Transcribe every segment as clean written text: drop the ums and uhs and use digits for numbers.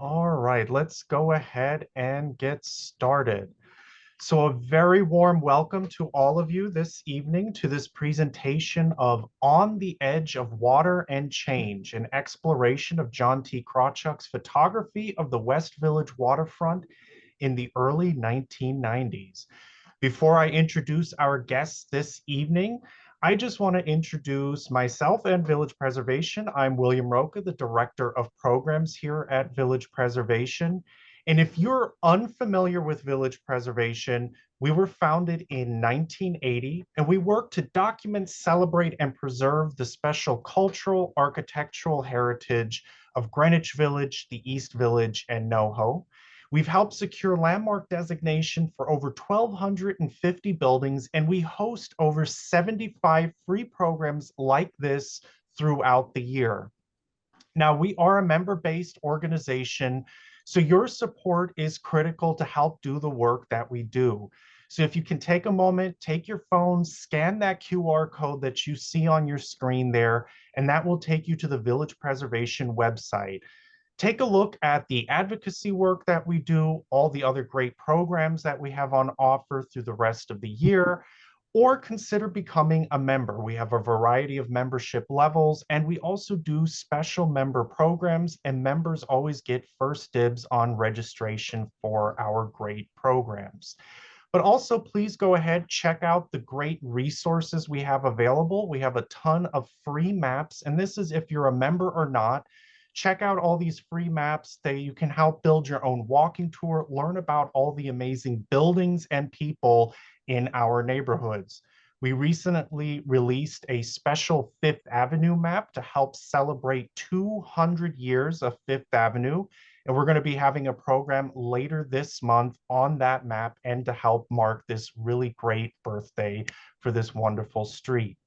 All right, let's go ahead and get started. So a very warm welcome to all of you this evening to this presentation of On the Edge of Water and Change, an exploration of John T. Krawchuk's photography of the West Village Waterfront in the early 1990s. Before I introduce our guests this evening, I just want to introduce myself and Village Preservation. I'm William Roca, the Director of Programs here at Village Preservation. And if you're unfamiliar with Village Preservation, we were founded in 1980, and we work to document, celebrate, and preserve the special cultural, architectural heritage of Greenwich Village, the East Village, and NoHo. We've helped secure landmark designation for over 1,250 buildings, and we host over 75 free programs like this throughout the year. Now, we are a member-based organization, so your support is critical to help do the work that we do. So if you can take a moment, take your phone, scan that QR code that you see on your screen there, and that will take you to the Village Preservation website. Take a look at the advocacy work that we do, all the other great programs that we have on offer through the rest of the year, or consider becoming a member. We have a variety of membership levels, and we also do special member programs, and members always get first dibs on registration for our great programs. But also, please go ahead, check out the great resources we have available. We have a ton of free maps, and this is if you're a member or not. Check out all these free maps that you can help build your own walking tour, learn about all the amazing buildings and people in our neighborhoods. We recently released a special Fifth Avenue map to help celebrate 200 years of Fifth Avenue. And we're going to be having a program later this month on that map and to help mark this really great birthday for this wonderful street.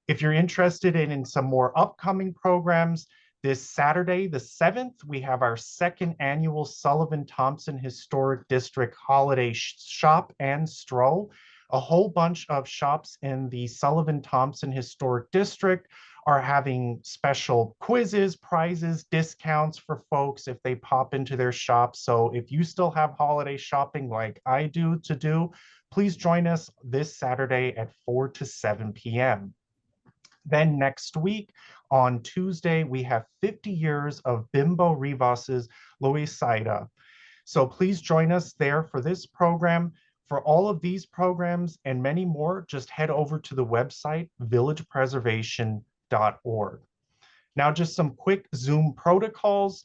If you're interested in some more upcoming programs, this Saturday, the 7th, we have our second annual Sullivan Thompson Historic District Holiday Shop and Stroll. A whole bunch of shops in the Sullivan Thompson Historic District are having special quizzes, prizes, discounts for folks if they pop into their shops. So if you still have holiday shopping like I do to do, please join us this Saturday at 4 to 7 p.m. Then next week, on Tuesday, we have 50 years of Bimbo Rivas's Loisaida. So please join us there for this program. For all of these programs and many more, just head over to the website, villagepreservation.org. Now, just some quick Zoom protocols.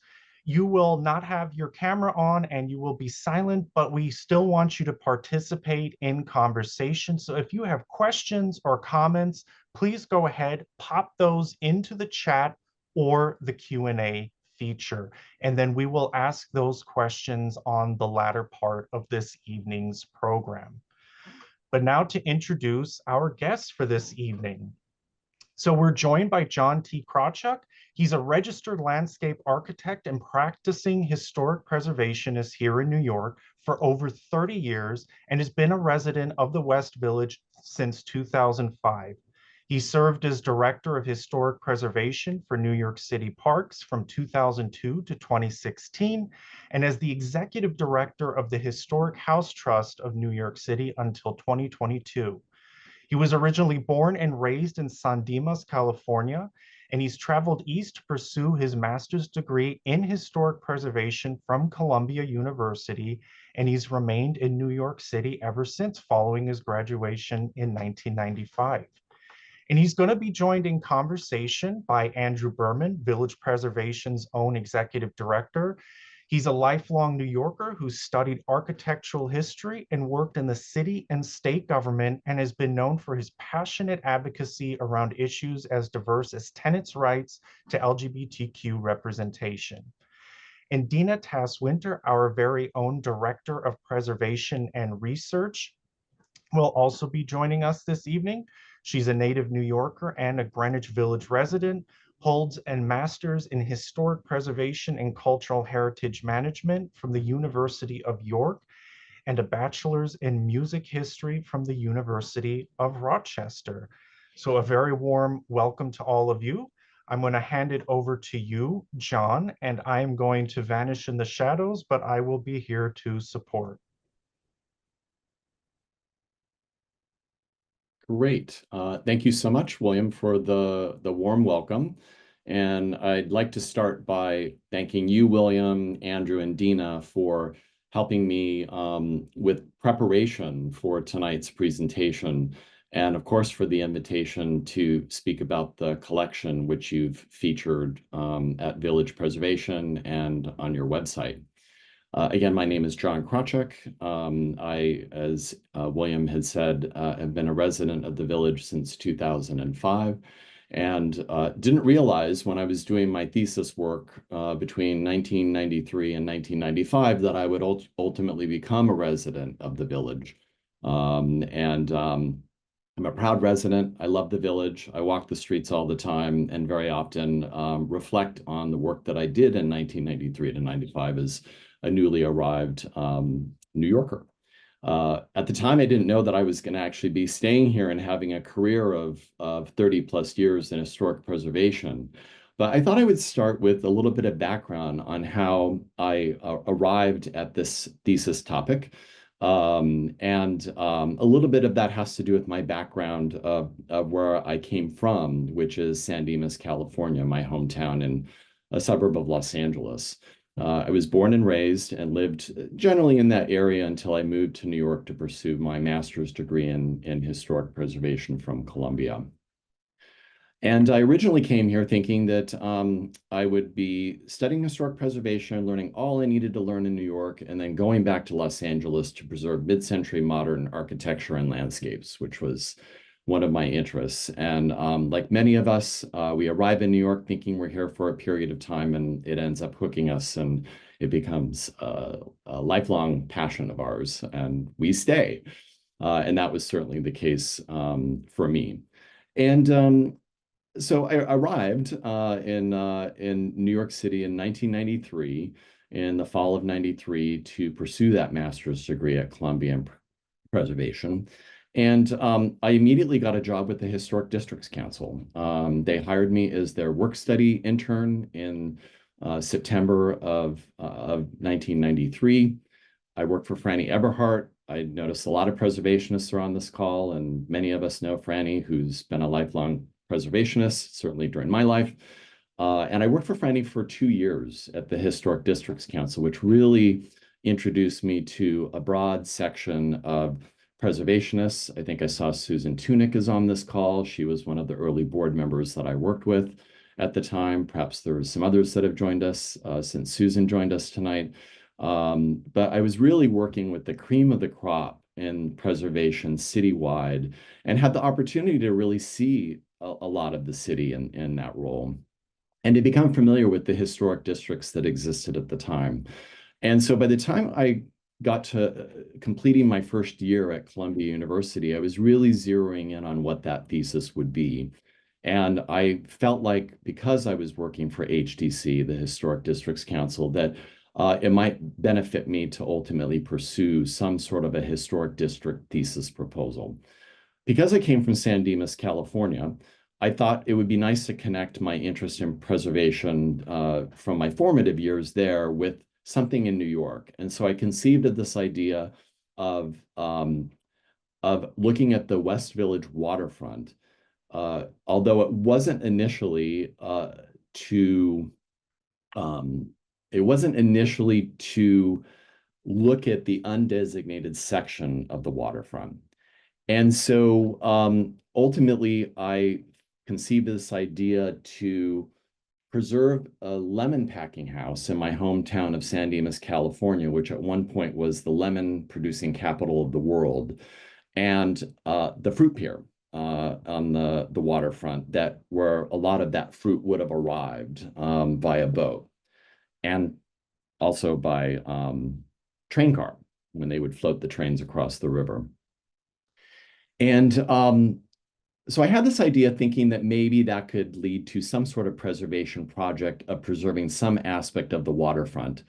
You will not have your camera on and you will be silent, but we still want you to participate in conversation. So if you have questions or comments, please go ahead, pop those into the chat or the Q&A feature, and then we will ask those questions on the latter part of this evening's program. But now to introduce our guests for this evening. So we're joined by John T. Krawchuk. He's a registered landscape architect and practicing historic preservationist here in New York for over 30 years and has been a resident of the West Village since 2005. He served as Director of Historic Preservation for New York City Parks from 2002 to 2016, and as the Executive Director of the Historic House Trust of New York City until 2022. He was originally born and raised in San Dimas, California, and he's traveled east to pursue his master's degree in historic preservation from Columbia University, and he's remained in New York City ever since following his graduation in 1995. And he's going to be joined in conversation by Andrew Berman, Village Preservation's own executive director. He's a lifelong New Yorker who studied architectural history and worked in the city and state government and has been known for his passionate advocacy around issues as diverse as tenants' rights to LGBTQ representation. And Dina Tass-Winter, our very own Director of Preservation and Research, will also be joining us this evening. She's a native New Yorker and a Greenwich Village resident, holds a master's in historic preservation and cultural heritage management from the University of York, and a bachelor's in music history from the University of Rochester. So a very warm welcome to all of you. I'm going to hand it over to you, John, and I'm going to vanish in the shadows, but I will be here to support. Great. Thank you so much, William, for the warm welcome. And I'd like to start by thanking you, William, Andrew, and Dina for helping me with preparation for tonight's presentation. And of course, for the invitation to speak about the collection, which you've featured at Village Preservation and on your website. Again, my name is John Krawchuk. As William had said, have been a resident of the village since 2005 and didn't realize when I was doing my thesis work between 1993 and 1995 that I would ultimately become a resident of the village. I'm a proud resident. I love the village. I walk the streets all the time and very often reflect on the work that I did in 1993 to 95 as a newly arrived New Yorker. At the time, I didn't know that I was going to actually be staying here and having a career of 30 plus years in historic preservation. But I thought I would start with a little bit of background on how I arrived at this thesis topic. A little bit of that has to do with my background of where I came from, which is San Dimas, California, my hometown in a suburb of Los Angeles. I was born and raised and lived generally in that area until I moved to New York to pursue my master's degree in historic preservation from Columbia. And I originally came here thinking that I would be studying historic preservation, learning all I needed to learn in New York, and then going back to Los Angeles to preserve mid-century modern architecture and landscapes, which was one of my interests. And like many of us, we arrive in New York thinking we're here for a period of time, and it ends up hooking us, and it becomes a lifelong passion of ours, and we stay. And that was certainly the case for me. And so I arrived in New York City in 1993, in the fall of 93, to pursue that master's degree at Columbia in preservation. And I immediately got a job with the Historic Districts Council. They hired me as their work study intern in September of 1993. I worked for Franny Eberhardt. I noticed a lot of preservationists are on this call, and many of us know Franny, who's been a lifelong preservationist, certainly during my life. And I worked for Franny for 2 years at the Historic Districts Council, which really introduced me to a broad section of preservationists. I think I saw Susan Tunick is on this call. She was one of the early board members that I worked with at the time. Perhaps there were some others that have joined us since Susan joined us tonight. But I was really working with the cream of the crop in preservation citywide and had the opportunity to really see a lot of the city in that role and to become familiar with the historic districts that existed at the time. And so by the time I got to completing my first year at Columbia University, I was really zeroing in on what that thesis would be. And I felt like because I was working for HDC, the Historic Districts Council, that it might benefit me to ultimately pursue some sort of a historic district thesis proposal. Because I came from San Dimas, California, I thought it would be nice to connect my interest in preservation from my formative years there with something in New York. And so I conceived of this idea of looking at the West Village Waterfront, although it wasn't initially to look at the undesignated section of the waterfront. And so ultimately, I conceived this idea to preserve a lemon packing house in my hometown of San Dimas, California, which at one point was the lemon producing capital of the world, and the fruit pier on the waterfront where a lot of that fruit would have arrived via boat and also by train car when they would float the trains across the river. And so I had this idea thinking that maybe that could lead to some sort of preservation project of preserving some aspect of the waterfront.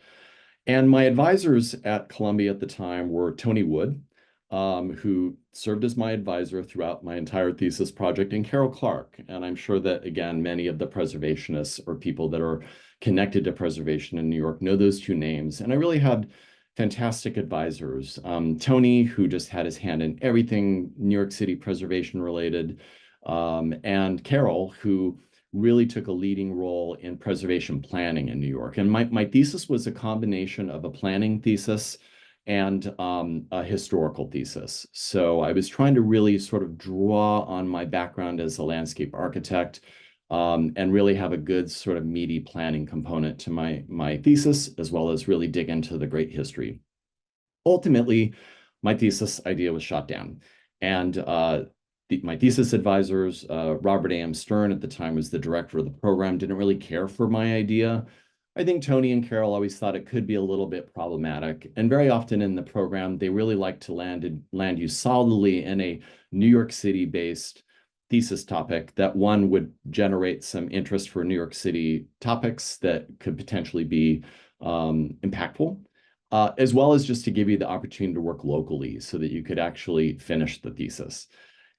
And my advisors at Columbia at the time were Tony Wood, who served as my advisor throughout my entire thesis project, and Carol Clark. And I'm sure that, again, many of the preservationists or people that are connected to preservation in New York know those two names. And I really had fantastic advisors. Tony, who just had his hand in everything New York City preservation related, and Carol, who really took a leading role in preservation planning in New York. And my thesis was a combination of a planning thesis and a historical thesis. So I was trying to really sort of draw on my background as a landscape architect, and really have a good sort of meaty planning component to my thesis, as well as really dig into the great history. Ultimately, my thesis idea was shot down. And my thesis advisors, Robert A.M. Stern at the time was the director of the program, didn't really care for my idea. I think Tony and Carol always thought it could be a little bit problematic. And very often in the program, they really like to land you solidly in a New York City-based thesis topic that one would generate some interest for New York City topics that could potentially be impactful, as well as just to give you the opportunity to work locally so that you could actually finish the thesis.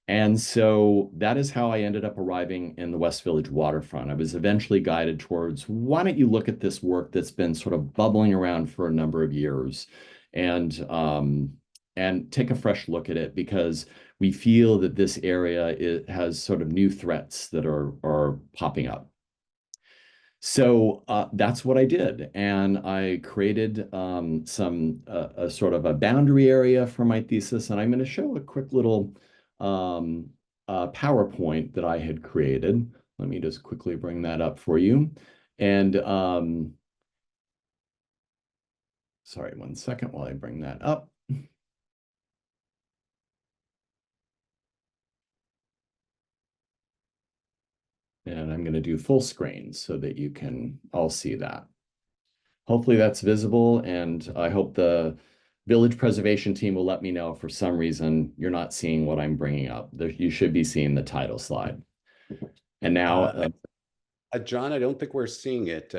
And so that is how I ended up arriving in the West Village Waterfront. I was eventually guided towards, why don't you look at this work that's been sort of bubbling around for a number of years and take a fresh look at it, because we feel that this area has sort of new threats that are popping up. So that's what I did. And I created a sort of a boundary area for my thesis. And I'm going to show a quick little PowerPoint that I had created. Let me just quickly bring that up for you. And sorry, one second while I bring that up. And I'm going to do full screen so that you can all see that. Hopefully that's visible, and I hope the village preservation team will let me know if for some reason you're not seeing what I'm bringing up. You should be seeing the title slide. And now, John, I don't think we're seeing it.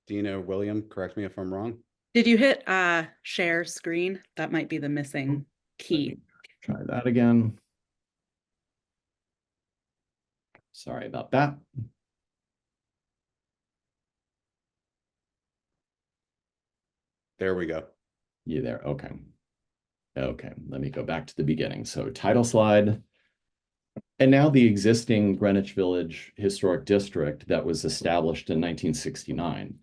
Dina, William, correct me if I'm wrong. Did you hit share screen? That might be the missing key. Try that again. Sorry about that. There we go. You there? Okay. Okay, let me go back to the beginning. So title slide. And now the existing Greenwich Village Historic District that was established in 1969.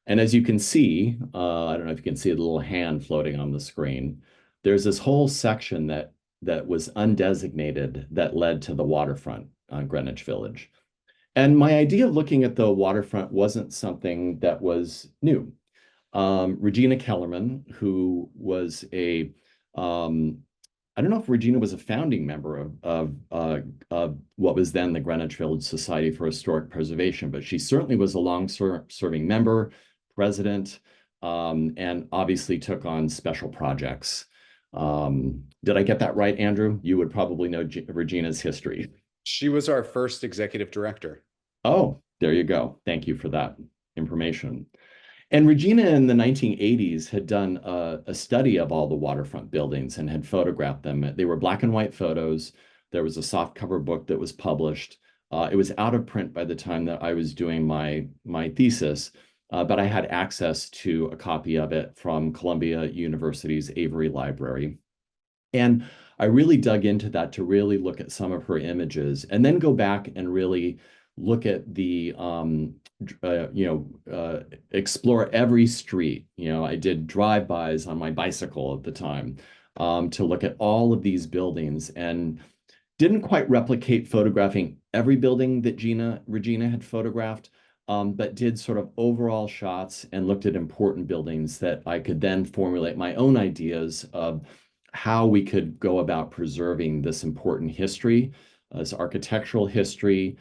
And as you can see, I don't know if you can see the little hand floating on the screen. There's this whole section that was undesignated that led to the waterfront on Greenwich Village. And my idea of looking at the waterfront wasn't something that was new. Regina Kellerman, who was I don't know if Regina was a founding member of what was then the Greenwich Village Society for Historic Preservation, but she certainly was a long-serving member, president, and obviously took on special projects. Did I get that right, Andrew? You would probably know Regina's history. She was our first executive director. Oh, there you go. Thank you for that information. And Regina in the 1980s had done a study of all the waterfront buildings and had photographed them. They were black and white photos. There was a soft cover book that was published. It was out of print by the time that I was doing my thesis, but I had access to a copy of it from Columbia University's Avery Library. And I really dug into that to really look at some of her images and then go back and really look at the explore every street. I did drive-bys on my bicycle at the time to look at all of these buildings, and didn't quite replicate photographing every building that Regina had photographed, but did sort of overall shots and looked at important buildings that I could then formulate my own ideas of how we could go about preserving this important history, this architectural history,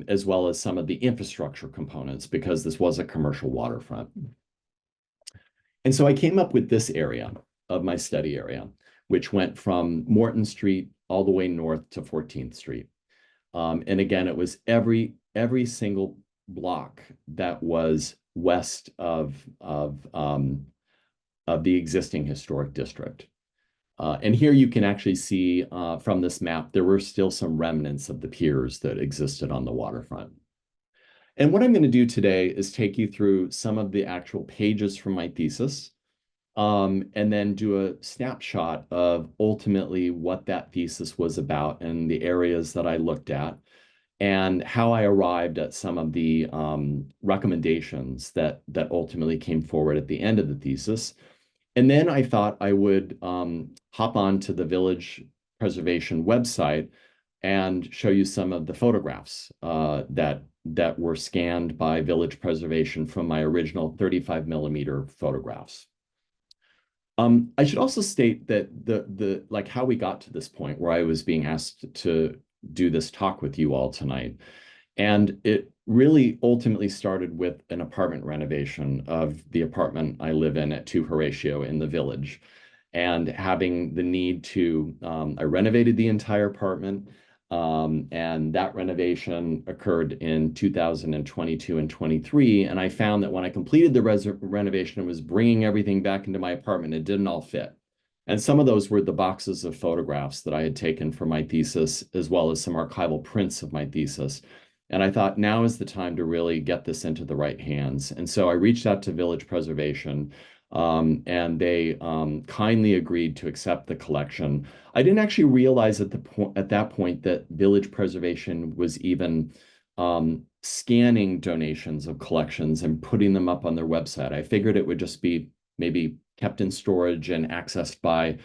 as well as some of the infrastructure components, because this was a commercial waterfront. And so I came up with this area of my study area, which went from Morton Street all the way north to 14th Street. And again, it was every single block that was west of the existing historic district. And here you can actually see from this map, there were still some remnants of the piers that existed on the waterfront. And what I'm going to do today is take you through some of the actual pages from my thesis, and then do a snapshot of ultimately what that thesis was about and the areas that I looked at, and how I arrived at some of the recommendations that ultimately came forward at the end of the thesis. And then I thought I would hop on to the Village Preservation website and show you some of the photographs that were scanned by Village Preservation from my original 35mm photographs. I should also state that the like how we got to this point where I was being asked to do this talk with you all tonight. And it really ultimately started with an apartment renovation of the apartment I live in at 2 Horatio in the Village, and having the need to, I renovated the entire apartment, and that renovation occurred in 2022 and 23. And I found that when I completed the renovation and was bringing everything back into my apartment, it didn't all fit. And some of those were the boxes of photographs that I had taken for my thesis, as well as some archival prints of my thesis. And I thought now is the time to really get this into the right hands. And so I reached out to Village Preservation, and they kindly agreed to accept the collection. I didn't actually realize at that point that Village Preservation was even scanning donations of collections and putting them up on their website. I figured it would just be maybe kept in storage and accessed by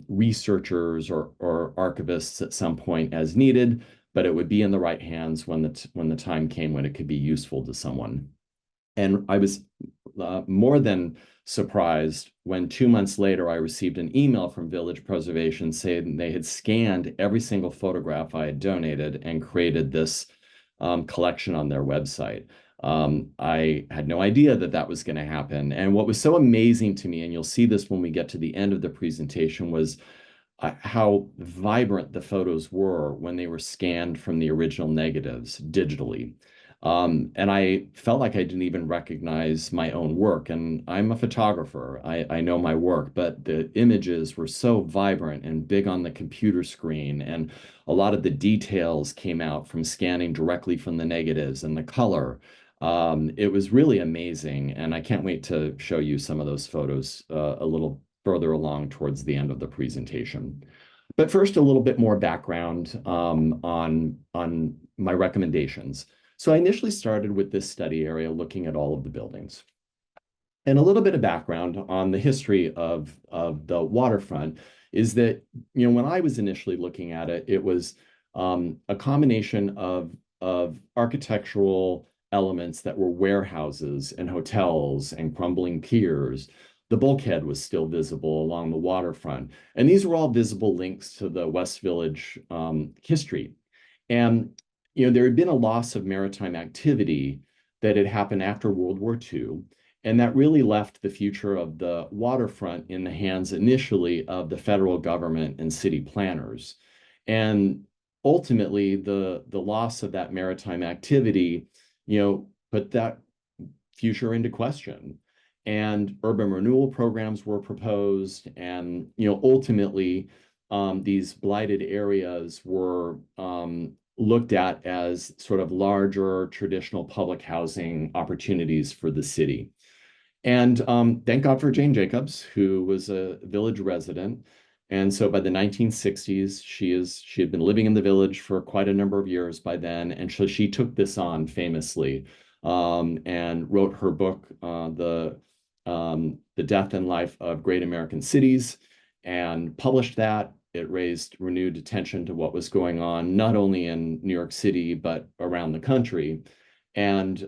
researchers or archivists at some point as needed, but it would be in the right hands when the time came when it could be useful to someone. And I was more than surprised when 2 months later I received an email from Village Preservation saying they had scanned every single photograph I had donated and created this collection on their website. I had no idea that that was going to happen. And what was so amazing to me, and you'll see this when we get to the end of the presentation, was how vibrant the photos were when they were scanned from the original negatives digitally. And I felt like I didn't even recognize my own work. And I'm a photographer. I know my work, but the images were so vibrant and big on the computer screen. And a lot of the details came out from scanning directly from the negatives and the color. It was really amazing. And I can't wait to show you some of those photos a little further along towards the end of the presentation. But first, a little bit more background on my recommendations. So I initially started with this study area looking at all of the buildings. And a little bit of background on the history of the waterfront is that, when I was initially looking at it, it was a combination of architectural elements that were warehouses and hotels and crumbling piers. The bulkhead was still visible along the waterfront. And these were all visible links to the West Village history. And there had been a loss of maritime activity that had happened after World War II, and that really left the future of the waterfront in the hands initially of the federal government and city planners. And ultimately, the loss of that maritime activity, put that future into question. And urban renewal programs were proposed, and ultimately, these blighted areas were looked at as sort of larger traditional public housing opportunities for the city. And thank God for Jane Jacobs, who was a village resident. And so by the 1960s, she had been living in the village for quite a number of years by then. And so she took this on famously and wrote her book, The Death and Life of Great American Cities, and published that. It raised renewed attention to what was going on, not only in New York City, but around the country. And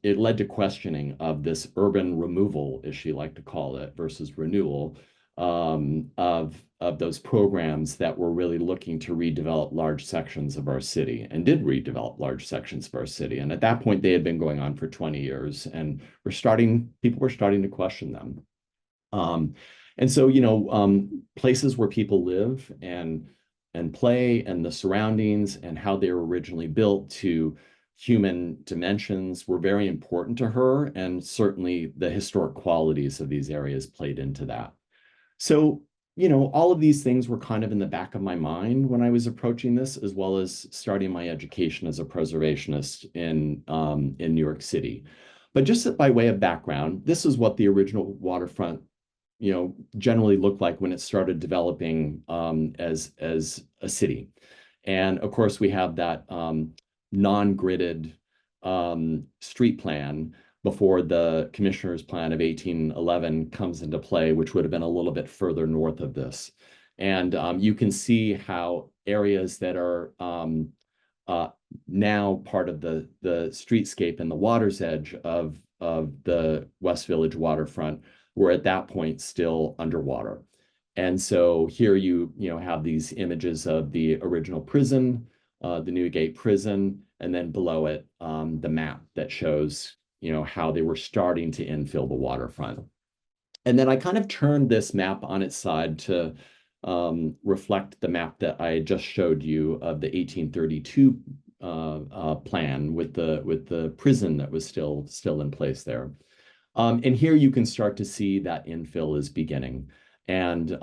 it led to questioning of this urban removal, as she liked to call it, versus renewal of those programs that were really looking to redevelop large sections of our city, and did redevelop large sections of our city. And at that point, they had been going on for 20 years, and people were starting to question them. And so, places where people live and play, and the surroundings and how they were originally built to human dimensions were very important to her. And certainly the historic qualities of these areas played into that. So you know, all of these things were kind of in the back of my mind when I was approaching this, as well as starting my education as a preservationist in New York City. But just by way of background, this is what the original waterfront, you know, generally looked like when it started developing as a city. And of course, we have that non-gridded street plan before the commissioner's plan of 1811 comes into play, which would have been a little bit further north of this. And you can see how areas that are now part of the streetscape and the water's edge of the West Village waterfront were at that point still underwater. And so here you have these images of the original prison, the Newgate prison, and then below it, the map that shows how they were starting to infill the waterfront. And then I kind of turned this map on its side to reflect the map that I just showed you of the 1832 plan with the prison that was still in place there. And here you can start to see that infill is beginning. And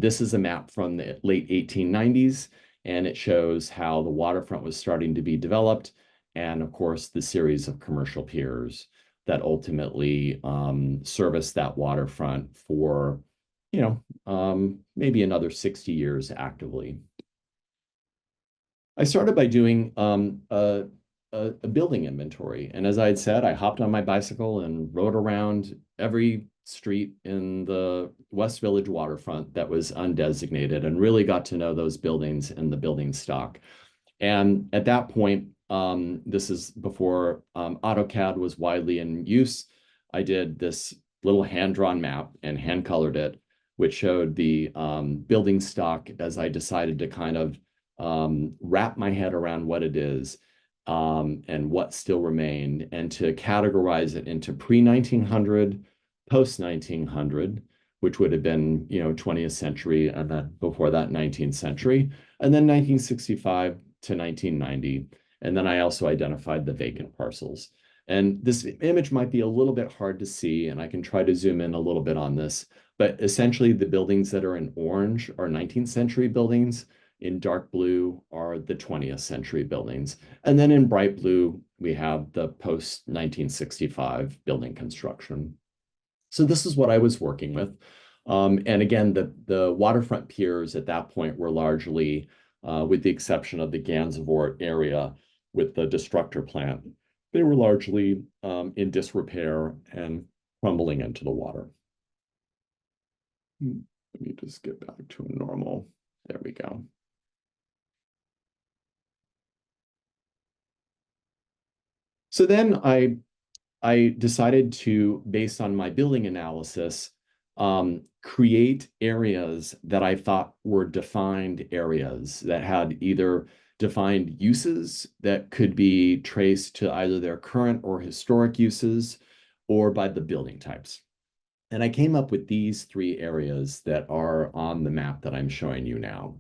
this is a map from the late 1890s, and it shows how the waterfront was starting to be developed, and of course, the series of commercial piers that ultimately serviced that waterfront for, maybe another 60 years actively. I started by doing a building inventory. And as I had said, I hopped on my bicycle and rode around every street in the West Village waterfront that was undesignated and really got to know those buildings and the building stock. And at that point, this is before AutoCAD was widely in use. I did this little hand-drawn map and hand-colored it, which showed the building stock as I decided to kind of wrap my head around what it is and what still remained, and to categorize it into pre-1900, post-1900, which would have been, 20th century, and then before that, 19th century, and then 1965 to 1990. And then I also identified the vacant parcels. And this image might be a little bit hard to see, and I can try to zoom in a little bit on this, but essentially the buildings that are in orange are 19th century buildings. In dark blue are the 20th century buildings. And then in bright blue, we have the post-1965 building construction. So this is what I was working with. And again, the waterfront piers at that point were largely, with the exception of the Gansevoort area with the destructor plant, they were largely in disrepair and crumbling into the water. Let me just get back to a normal. There we go. So then I decided to, based on my building analysis, create areas that I thought were defined areas that had either defined uses that could be traced to either their current or historic uses or by the building types. And I came up with these three areas that are on the map that I'm showing you now.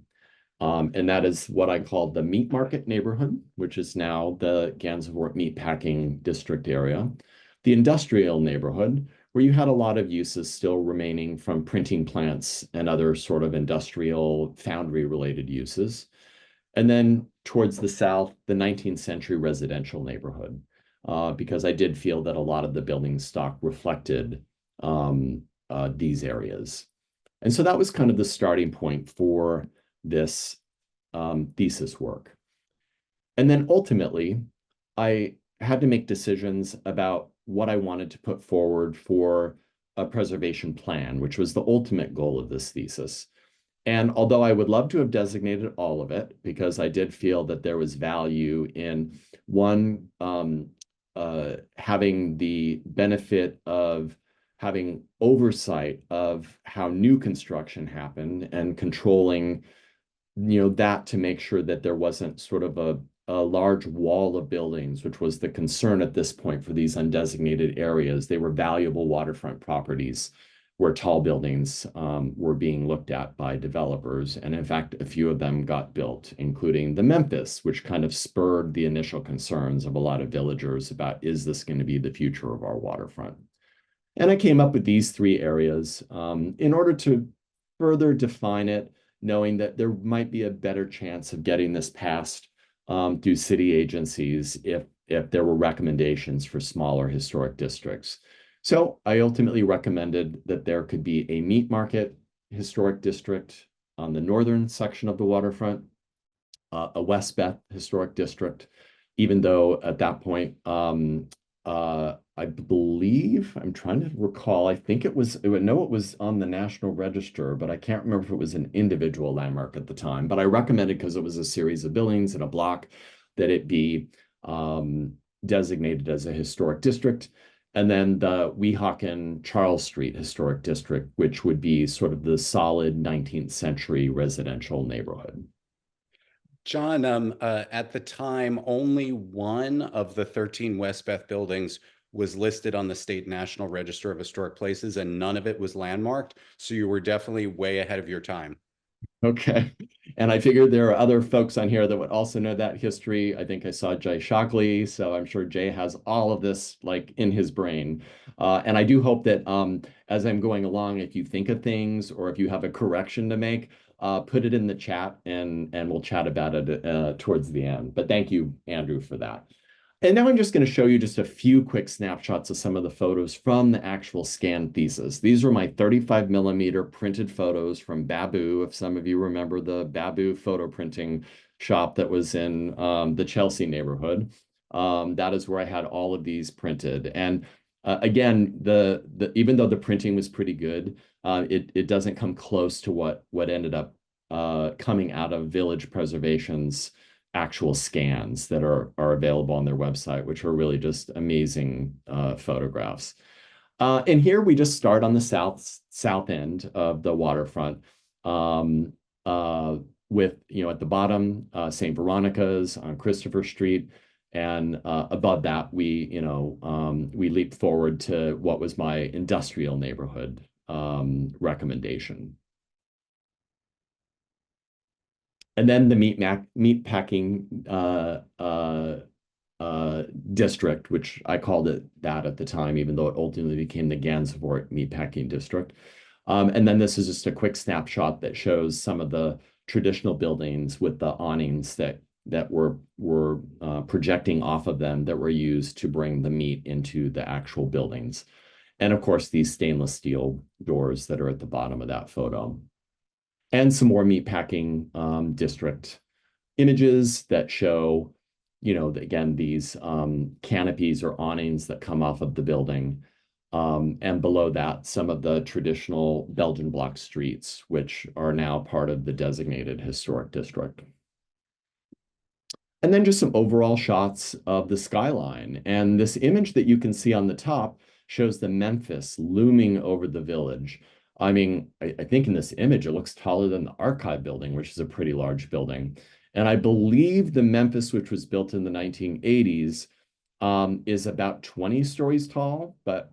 And that is what I call the Meat Market neighborhood, which is now the Gansevoort Meatpacking District area. The industrial neighborhood, where you had a lot of uses still remaining from printing plants and other sort of industrial foundry-related uses. And then towards the south, the 19th century residential neighborhood, because I did feel that a lot of the building stock reflected these areas. And so that was kind of the starting point for this thesis work. And then ultimately, I had to make decisions about what I wanted to put forward for a preservation plan, which was the ultimate goal of this thesis. And although I would love to have designated all of it, because I did feel that there was value in one, having the benefit of having oversight of how new construction happened and controlling that to make sure that there wasn't sort of a large wall of buildings, which was the concern at this point for these undesignated areas. They were valuable waterfront properties where tall buildings were being looked at by developers. And in fact, a few of them got built, including the Memphis, which kind of spurred the initial concerns of a lot of villagers about, is this going to be the future of our waterfront? And I came up with these three areas in order to further define it, knowing that there might be a better chance of getting this passed through city agencies if there were recommendations for smaller historic districts. So I ultimately recommended that there could be a meat market historic district on the northern section of the waterfront, a West Beth historic district, even though at that point, I believe, I'm trying to recall, I think it was on the National Register, but I can't remember if it was an individual landmark at the time. But I recommended, because it was a series of buildings in a block, that it be designated as a historic district. And then the Weehawken Charles Street Historic District, which would be sort of the solid 19th century residential neighborhood. John, at the time, only one of the 13 West Beth buildings was listed on the State National Register of Historic Places, and none of it was landmarked. So you were definitely way ahead of your time. Okay. And I figured there are other folks on here that would also know that history. I think I saw Jay Shockley, so I'm sure Jay has all of this like in his brain. And I do hope that as I'm going along, if you think of things or if you have a correction to make, put it in the chat and we'll chat about it towards the end. But thank you, Andrew, for that. And now I'm just going to show you just a few quick snapshots of some of the photos from the actual scanned thesis. These are my 35mm printed photos from Babu, if some of you remember the Babu photo printing shop that was in the Chelsea neighborhood. That is where I had all of these printed. And again, even though the printing was pretty good, it doesn't come close to what ended up coming out of Village Preservation's actual scans that are available on their website, which are really just amazing photographs. And here we just start on the south end of the waterfront with, at the bottom, St. Veronica's on Christopher Street. And above that, we leap forward to what was my industrial neighborhood recommendation. And then the Meatpacking District, which I called it that at the time, even though it ultimately became the Gansevoort Meatpacking District. And then this is just a quick snapshot that shows some of the traditional buildings with the awnings that were projecting off of them that were used to bring the meat into the actual buildings. And of course, these stainless steel doors that are at the bottom of that photo. And some more Meatpacking District images that show, again, these canopies or awnings that come off of the building. And below that, some of the traditional Belgian block streets, which are now part of the designated historic district. And then just some overall shots of the skyline. And this image that you can see on the top shows the Memphis looming over the village. I mean, I think in this image, it looks taller than the Archive building, which is a pretty large building. And I believe the Memphis, which was built in the 1980s, is about 20 stories tall, but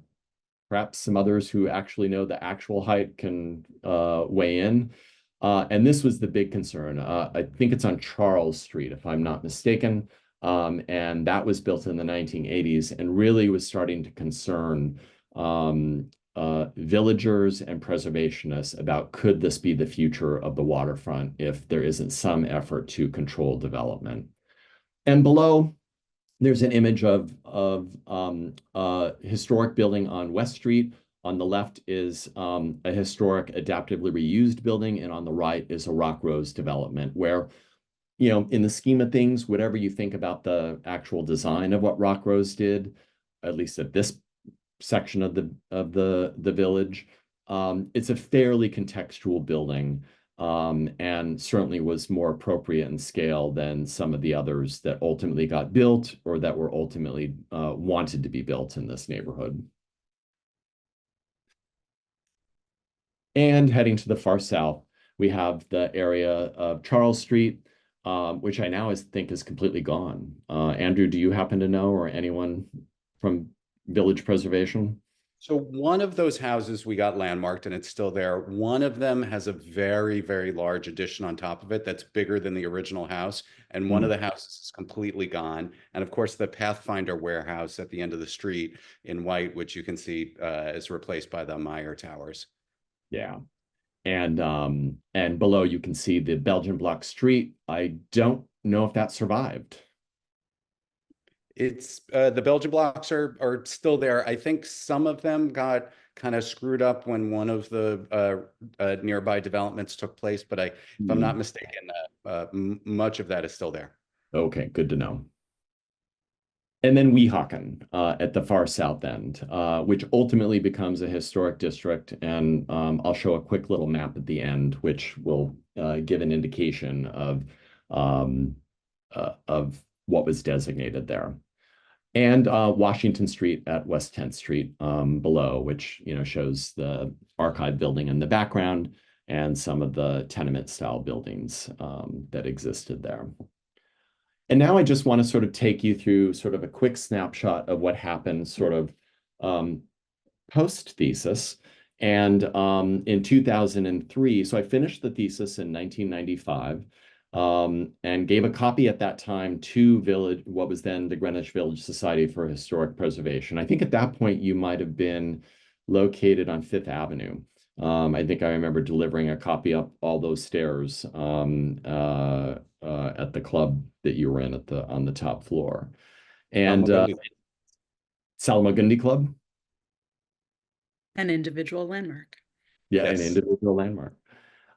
perhaps some others who actually know the actual height can weigh in. And this was the big concern. I think it's on Charles Street, if I'm not mistaken. And that was built in the 1980s and really was starting to concern villagers and preservationists about, could this be the future of the waterfront if there isn't some effort to control development? And below, there's an image of a historic building on West Street. On the left is a historic adaptively reused building, and on the right is a Rock Rose development where, in the scheme of things, whatever you think about the actual design of what Rock Rose did, at least at this section of the village, it's a fairly contextual building, and certainly was more appropriate in scale than some of the others that ultimately got built or that were ultimately wanted to be built in this neighborhood. And heading to the far south, we have the area of Charles Street, which I now think is completely gone. Andrew, do you happen to know, or anyone from Village Preservation? So one of those houses we got landmarked and it's still there. One of them has a very, very large addition on top of it that's bigger than the original house. And one of the houses is completely gone. And of course, the Pathfinder warehouse at the end of the street in white, which you can see is replaced by the Meyer Towers. Yeah. And below you can see the Belgian block street. I don't know if that survived. It's the Belgian blocks are still there. I think some of them got kind of screwed up when one of the nearby developments took place, but if I'm not mistaken, much of that is still there. Okay, good to know. And then Weehawken at the far south end, which ultimately becomes a historic district. And I'll show a quick little map at the end, which will give an indication of what was designated there. And Washington Street at West 10th Street below, which shows the archive building in the background and some of the tenement style buildings that existed there. And now I just want to sort of take you through sort of a quick snapshot of what happened sort of post-thesis. And in 2003, so I finished the thesis in 1995. And gave a copy at that time to what was then the Greenwich Village Society for Historic Preservation. I think at that point you might have been located on Fifth Avenue. I think I remember delivering a copy up all those stairs at the club that you were in on the top floor. And Salmagundi Club? An individual landmark. Yeah, yes. An individual landmark.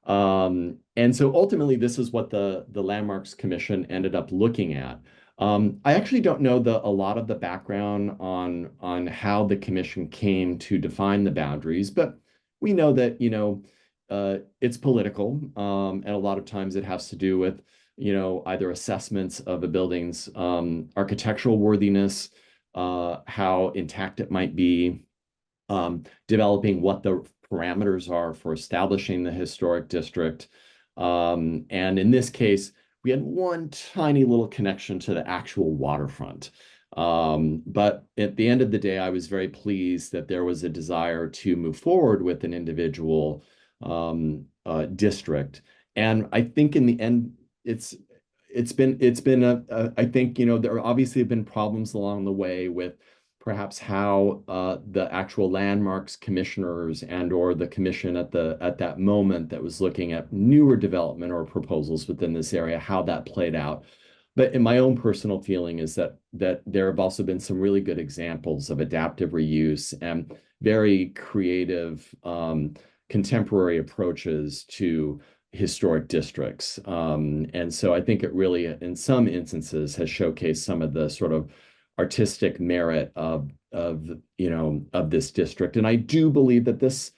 And so ultimately, this is what the Landmarks Commission ended up looking at. I actually don't know a lot of the background on how the commission came to define the boundaries, but we know that it's political, and a lot of times it has to do with either assessments of a building's architectural worthiness, how intact it might be, developing what the parameters are for establishing the historic district. And in this case, we had one tiny little connection to the actual waterfront. But at the end of the day, I was very pleased that there was a desire to move forward with an individual district. And I think in the end, it's been I think there obviously have been problems along the way with perhaps how the actual landmarks commissioners or the commission at that moment that was looking at newer development or proposals within this area, how that played out. But in my own personal feeling is that there have also been some really good examples of adaptive reuse and very creative contemporary approaches to historic districts. And so I think it really, in some instances, has showcased some of the sort of artistic merit of this district. And I do believe that this,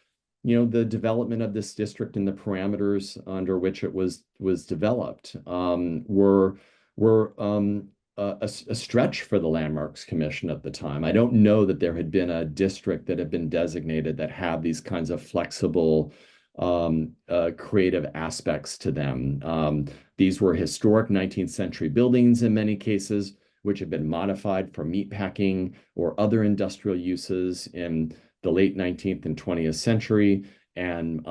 the development of this district and the parameters under which it was developed were a stretch for the Landmarks Commission at the time. I don't know that there had been a district that had been designated that had these kinds of flexible creative aspects to them. These were historic 19th century buildings in many cases, which have been modified for meatpacking or other industrial uses in the late 19th and 20th century. And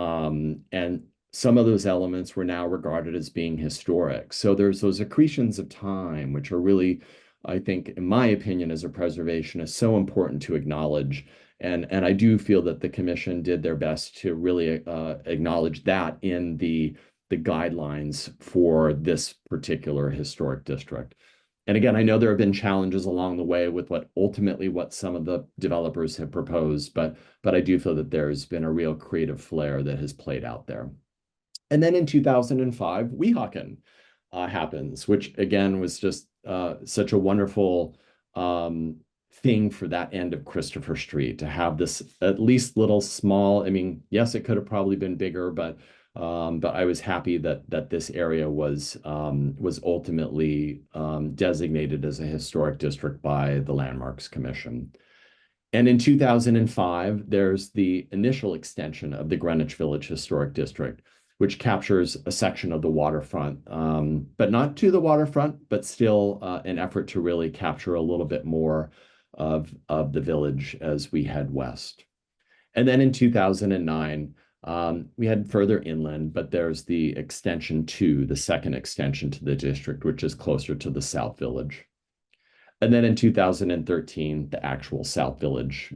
some of those elements were now regarded as being historic. So there's those accretions of time, which are really, I think, in my opinion, as a preservationist, so important to acknowledge. And I do feel that the commission did their best to really acknowledge that in the guidelines for this particular historic district. And again, I know there have been challenges along the way with what some of the developers have proposed, but I do feel that there's been a real creative flair that has played out there. And then in 2005, Weehawken happens, which again was just such a wonderful thing for that end of Christopher Street to have this at least little small. I mean, yes, it could have probably been bigger, but I was happy that this area was ultimately designated as a historic district by the Landmarks Commission. And in 2005, there's the initial extension of the Greenwich Village Historic District, which captures a section of the waterfront, but not to the waterfront, but still an effort to really capture a little bit more of the village as we head west. And then in 2009, we had further inland, but there's the second extension to the district, which is closer to the South Village. And then in 2013, the actual South Village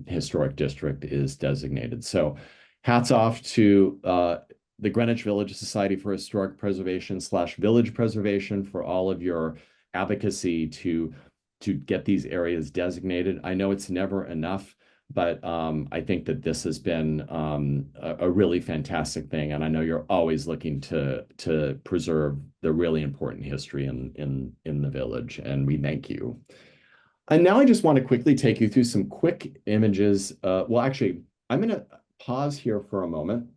Historic District is designated. So Hats off to the Greenwich Village Society for Historic Preservation / Village Preservation for all of your advocacy to get these areas designated. I know it's never enough, but I think that this has been a really fantastic thing, and I know you're always looking to preserve the really important history in the village, and we thank you. And now I just want to quickly take you through some quick images. Well, actually, I'm going to pause here for a moment.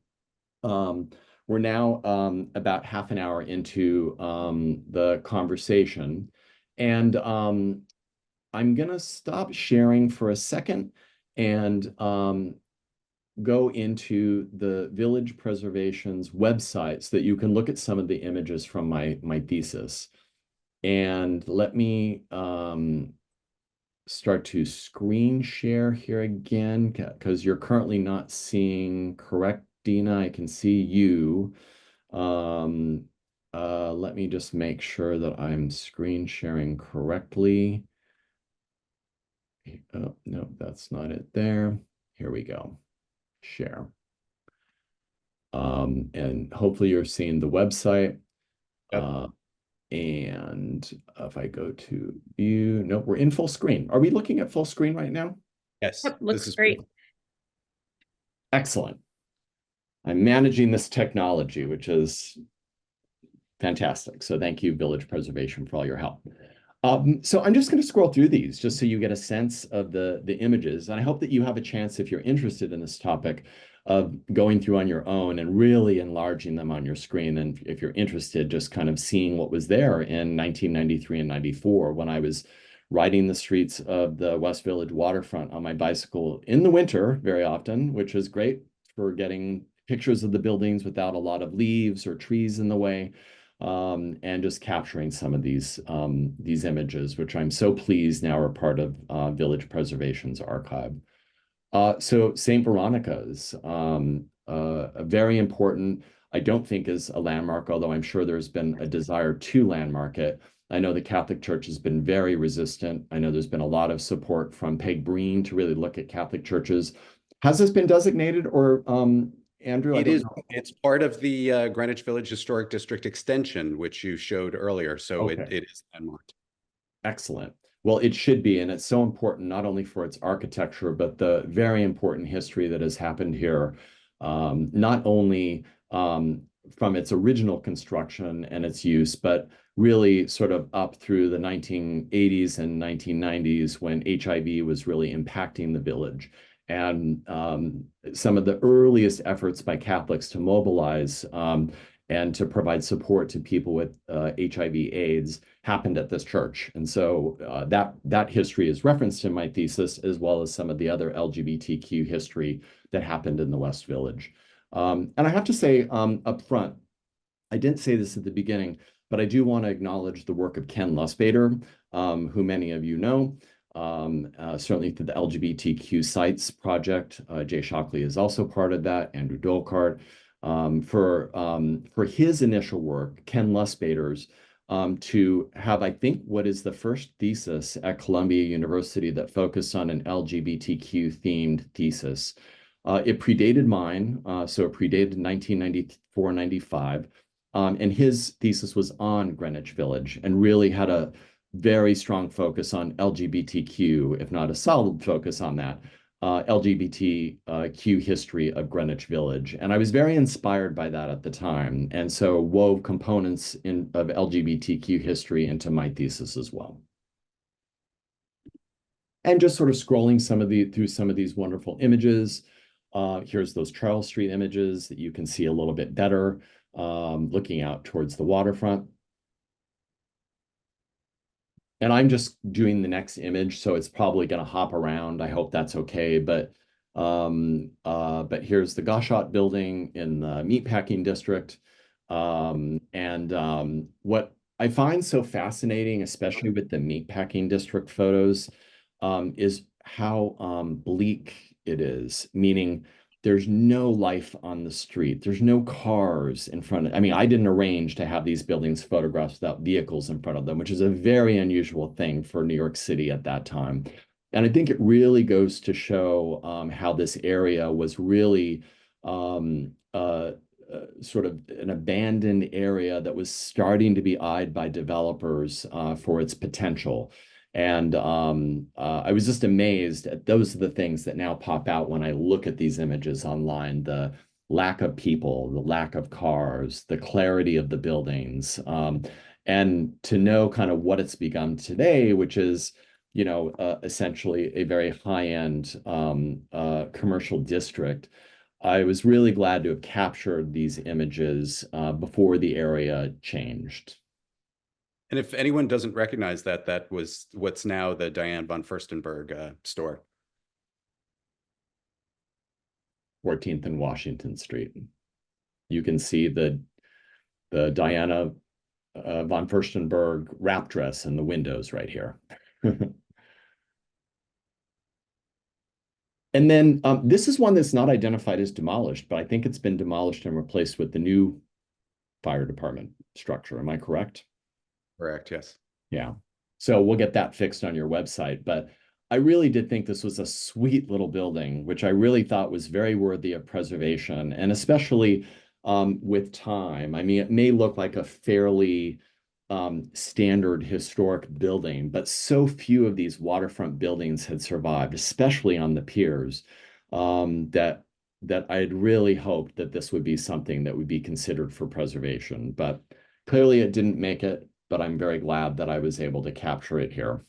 We're now about half an hour into the conversation, and I'm going to stop sharing for a second and go into the Village Preservation's website so that you can look at some of the images from my thesis. And let me start to screen share here again, because you're currently not seeing correct, Dina. I can see you. Let me just make sure that I'm screen sharing correctly. Oh, no, that's not it there. Here we go. Share. And hopefully you're seeing the website. Yep. And if I go to view, nope, we're in full screen. Are we looking at full screen right now? Yes. Yep, looks great. Excellent. I'm managing this technology, which is fantastic. So thank you, Village Preservation, for all your help. So I'm just going to scroll through these just so you get a sense of the images. And I hope that you have a chance, if you're interested in this topic, of going through on your own and really enlarging them on your screen. And if you're interested, just kind of seeing what was there in 1993 and 94 when I was riding the streets of the West Village Waterfront on my bicycle in the winter very often, which is great for getting pictures of the buildings without a lot of leaves or trees in the way. And just capturing some of these images, which I'm so pleased now are part of Village Preservation's archive. So St. Veronica's, very important, I don't think is a landmark, although I'm sure there's been a desire to landmark it. I know the Catholic Church has been very resistant. I know there's been a lot of support from Peg Breen to really look at Catholic churches. Has this been designated, or Andrew? It is. It's part of the Greenwich Village Historic District extension, which you showed earlier. So okay. it is landmarked. Excellent. Well, it should be, and it's so important not only for its architecture, but the very important history that has happened here, not only from its original construction and its use, but really sort of up through the 1980s and 1990s when HIV was really impacting the village. And some of the earliest efforts by Catholics to mobilize and to provide support to people with HIV/AIDS happened at this church. And so that history is referenced in my thesis, as well as some of the other LGBTQ history that happened in the West Village. And I have to say up front, I didn't say this at the beginning, but I do want to acknowledge the work of Ken Lusbader, who many of you know. Certainly through the LGBTQ Sites Project. Jay Shockley is also part of that, Andrew Dolkart. For his initial work, Ken Lusbader's, to have, I think, what is the first thesis at Columbia University that focused on an LGBTQ themed thesis. It predated mine, so it predated 1994-95. And his thesis was on Greenwich Village and really had a very strong focus on LGBTQ, if not a solid focus on that, LGBTQ history of Greenwich Village. And I was very inspired by that at the time. And so wove components of LGBTQ history into my thesis as well. And just sort of scrolling through some of these wonderful images. Here's those Charles Street images that you can see a little bit better, looking out towards the waterfront. And I'm just doing the next image, so it's probably going to hop around. I hope that's okay. But here's the Krawchuk building in the Meatpacking District. What I find so fascinating, especially with the Meatpacking District photos, is how bleak it is, meaning there's no life on the street. There's no cars in front of, I mean, I didn't arrange to have these buildings photographed without vehicles in front of them, which is a very unusual thing for New York City at that time. And I think it really goes to show how this area was really sort of an abandoned area that was starting to be eyed by developers for its potential. And I was just amazed at those are the things that now pop out when I look at these images online, the lack of people, the lack of cars, the clarity of the buildings, and to know kind of what it's become today, which is, you know, essentially a very high-end commercial district. I was really glad to have captured these images before the area changed. And if anyone doesn't recognize that, that was what's now the Diane von Furstenberg store. 14th and Washington Street. You can see the Diana von Furstenberg wrap dress in the windows right here. And then this is one that's not identified as demolished, but I think it's been demolished and replaced with the new fire department structure. Am I correct? Correct, yes. Yeah. So we'll get that fixed on your website. But I really did think this was a sweet little building, which I really thought was very worthy of preservation, and especially with time. I mean, it may look like a fairly standard historic building, but so few of these waterfront buildings had survived, especially on the piers, that I'd really hoped that this would be something that would be considered for preservation. But clearly it didn't make it, but I'm very glad that I was able to capture it here.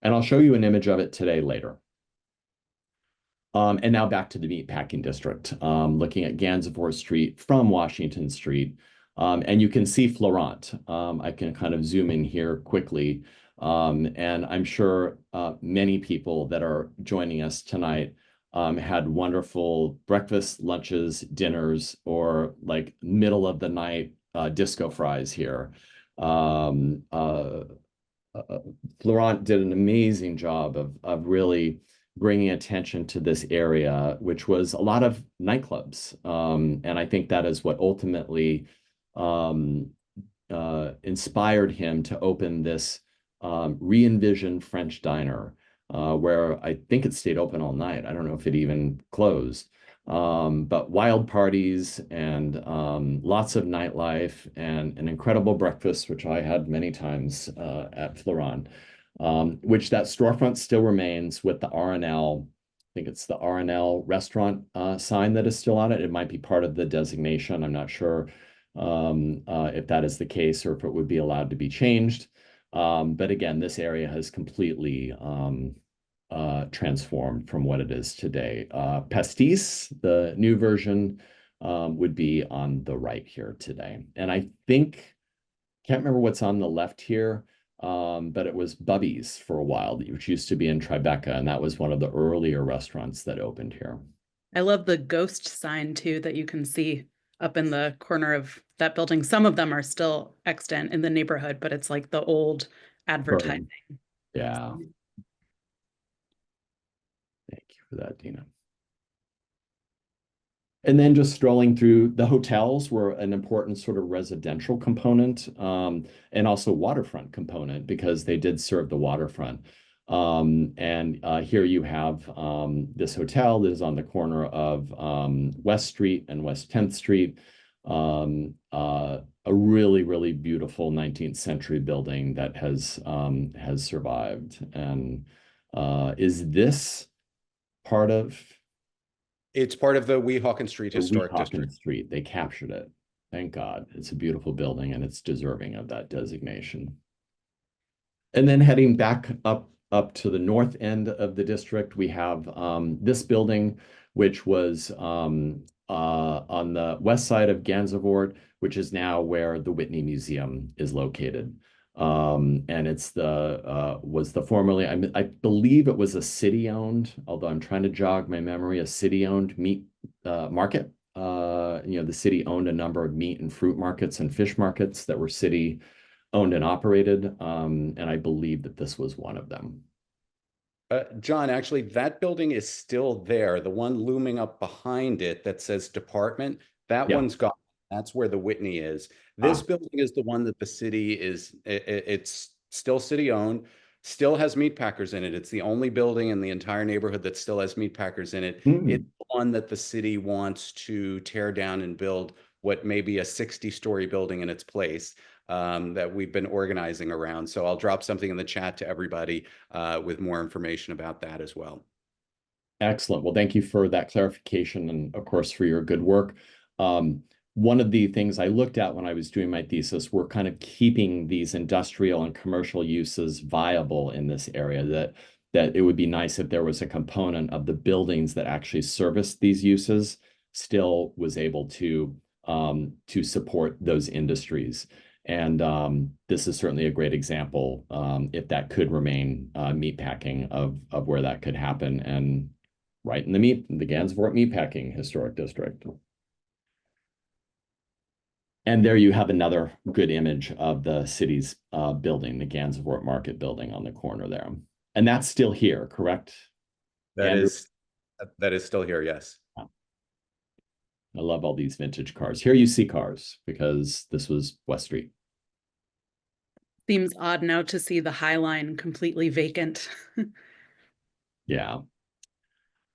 And I'll show you an image of it today later. And now back to the Meatpacking District, looking at Gansevoort Street from Washington Street. And you can see Florent. I can kind of zoom in here quickly. And I'm sure many people that are joining us tonight had wonderful breakfast, lunches, dinners, or like middle of the night disco fries here. Florent did an amazing job of really bringing attention to this area, which was a lot of nightclubs. And I think that is what ultimately inspired him to open this re-envisioned French diner, where I think it stayed open all night. I don't know if it even closed. But wild parties and lots of nightlife and an incredible breakfast, which I had many times at Florent, which that storefront still remains with the RNL. I think it's the RNL restaurant sign that is still on it. It might be part of the designation. I'm not sure if that is the case or if it would be allowed to be changed. But again, this area has completely transformed from what it is today. Pastis, the new version, would be on the right here today. And I think, can't remember what's on the left here, but it was Bubby's for a while, which used to be in Tribeca, and that was one of the earlier restaurants that opened here. I love the ghost sign too that you can see up in the corner of that building. Some of them are still extant in the neighborhood, but it's like the old advertising. Yeah. Thank you for that, Dina. And then just strolling through, the hotels were an important sort of residential component, and also waterfront component, because they did serve the waterfront. And here you have this hotel that is on the corner of West Street and West 10th Street. A really, really beautiful 19th century building that has survived. And is this part of? It's part of the Weehawken Street Historic Weehawken District. Street. They captured it. Thank God. It's a beautiful building and it's deserving of that designation. And then heading back up to the north end of the district, we have this building, which was on the west side of Gansevoort, which is now where the Whitney Museum is located. And it's was the formerly, I believe it was a city-owned, although I'm trying to jog my memory, a city-owned meat market. The city owned a number of meat and fruit markets and fish markets that were city owned and operated. And I believe that this was one of them. John, actually, that building is still there. The one looming up behind it that says department, that one's gone. That's where the Whitney is. This building is the one that the city is, it's still city owned, still has meat packers in it. It's the only building in the entire neighborhood that still has meat packers in it. It's one that the city wants to tear down and build what may be a 60-story building in its place, that we've been organizing around. So I'll drop something in the chat to everybody with more information about that as well. Excellent. Well, thank you for that clarification and, of course, for your good work. One of the things I looked at when I was doing my thesis were kind of keeping these industrial and commercial uses viable in this area, that it would be nice if there was a component of the buildings that actually serviced these uses still was able to support those industries. And this is certainly a great example, if that could remain meatpacking of where that could happen, and right in the Gansevoort Meatpacking Historic District. And there you have another good image of the city's building, the Gansevoort Market building on the corner there. And that's still here, correct? That Andrew? that is still here, yes. I love all these vintage cars. Here you see cars because this was West Street. Seems odd now to see the High Line completely vacant. Yeah.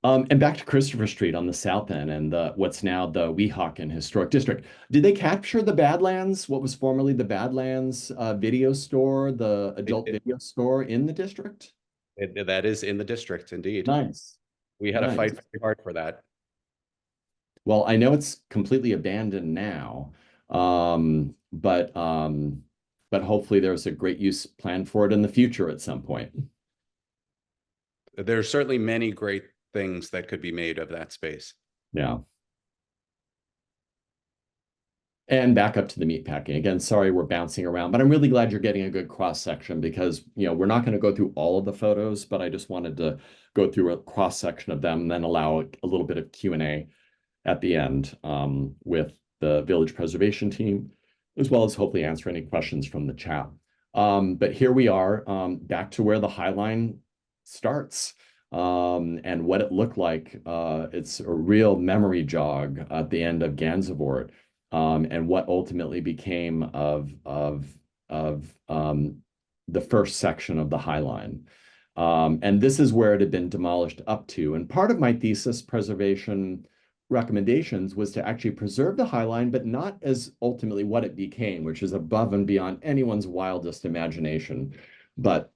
And back to Christopher Street on the south end and what's now the Weehawken Historic District. Did they capture the Badlands, what was formerly the Badlands video store, the adult video store in the district? That is in the district, indeed. Nice. We had to fight very hard for that. Well, I know it's completely abandoned now, but hopefully there's a great use planned for it in the future at some point. There's certainly many great things that could be made of that space. Yeah. And back up to the meatpacking. Again, sorry we're bouncing around, but I'm really glad you're getting a good cross-section because, we're not going to go through all of the photos, but I just wanted to go through a cross-section of them and then allow a little bit of Q&A at the end with the village preservation team, as well as hopefully answer any questions from the chat. But here we are back to where the High Line starts. And what it looked like. It's a real memory jog at the end of Gansevoort, and what ultimately became of the first section of the High Line. And this is where it had been demolished up to. And part of my thesis preservation recommendations was to actually preserve the High Line, but not as ultimately what it became, which is above and beyond anyone's wildest imagination. But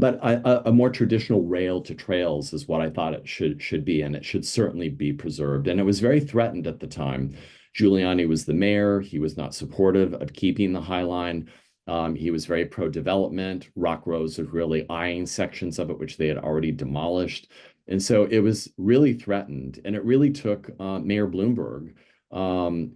a more traditional rail to trails is what I thought it should be, and it should certainly be preserved. And it was very threatened at the time. Giuliani was the mayor. He was not supportive of keeping the High Line. He was very pro-development. Rock Rose was really eyeing sections of it, which they had already demolished. And so it was really threatened. And it really took Mayor Bloomberg